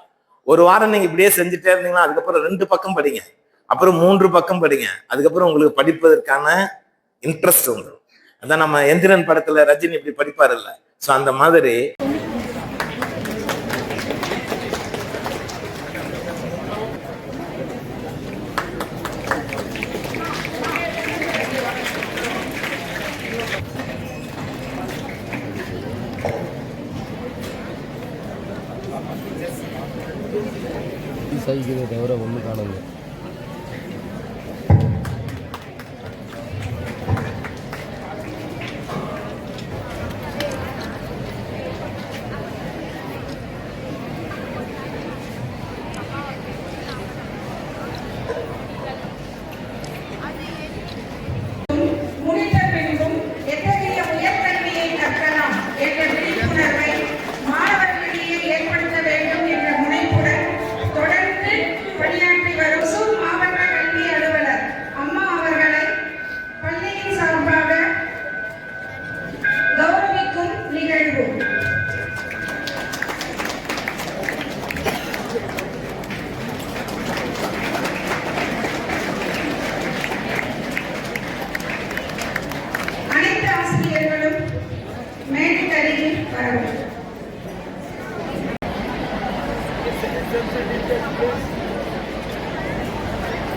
ஒரு வாரம் நீங்க இப்படியே செஞ்சுட்டே இருந்தீங்கன்னா அதுக்கப்புறம் 2 பக்கம் படிங்க, அப்புறம் 3 பக்கம் படிங்க. அதுக்கப்புறம் உங்களுக்கு படிப்பதற்கான இன்ட்ரெஸ்ட் வந்துடும். அதான் நம்ம எந்திரன் படத்துல ரஜினி இப்படி படிப்பாரு இல்ல, சோ அந்த மாதிரி சைக்கிறத தவிர ஒன்றும் காணுங்க. முடித்த பின்பும் எத்தகைய உயர்கல்வியை கற்கலாம் என்ற விழிப்புணர்வை மாணவர்களிடையே ஏற்படுத்த வேண்டும் என்ற முனைப்புடன் தொடர்ந்து பணியாற்றி வரும்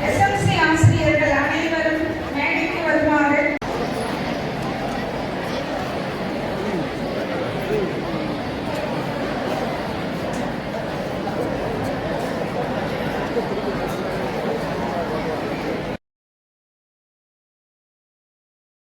SMC ஆசிரியர்கள்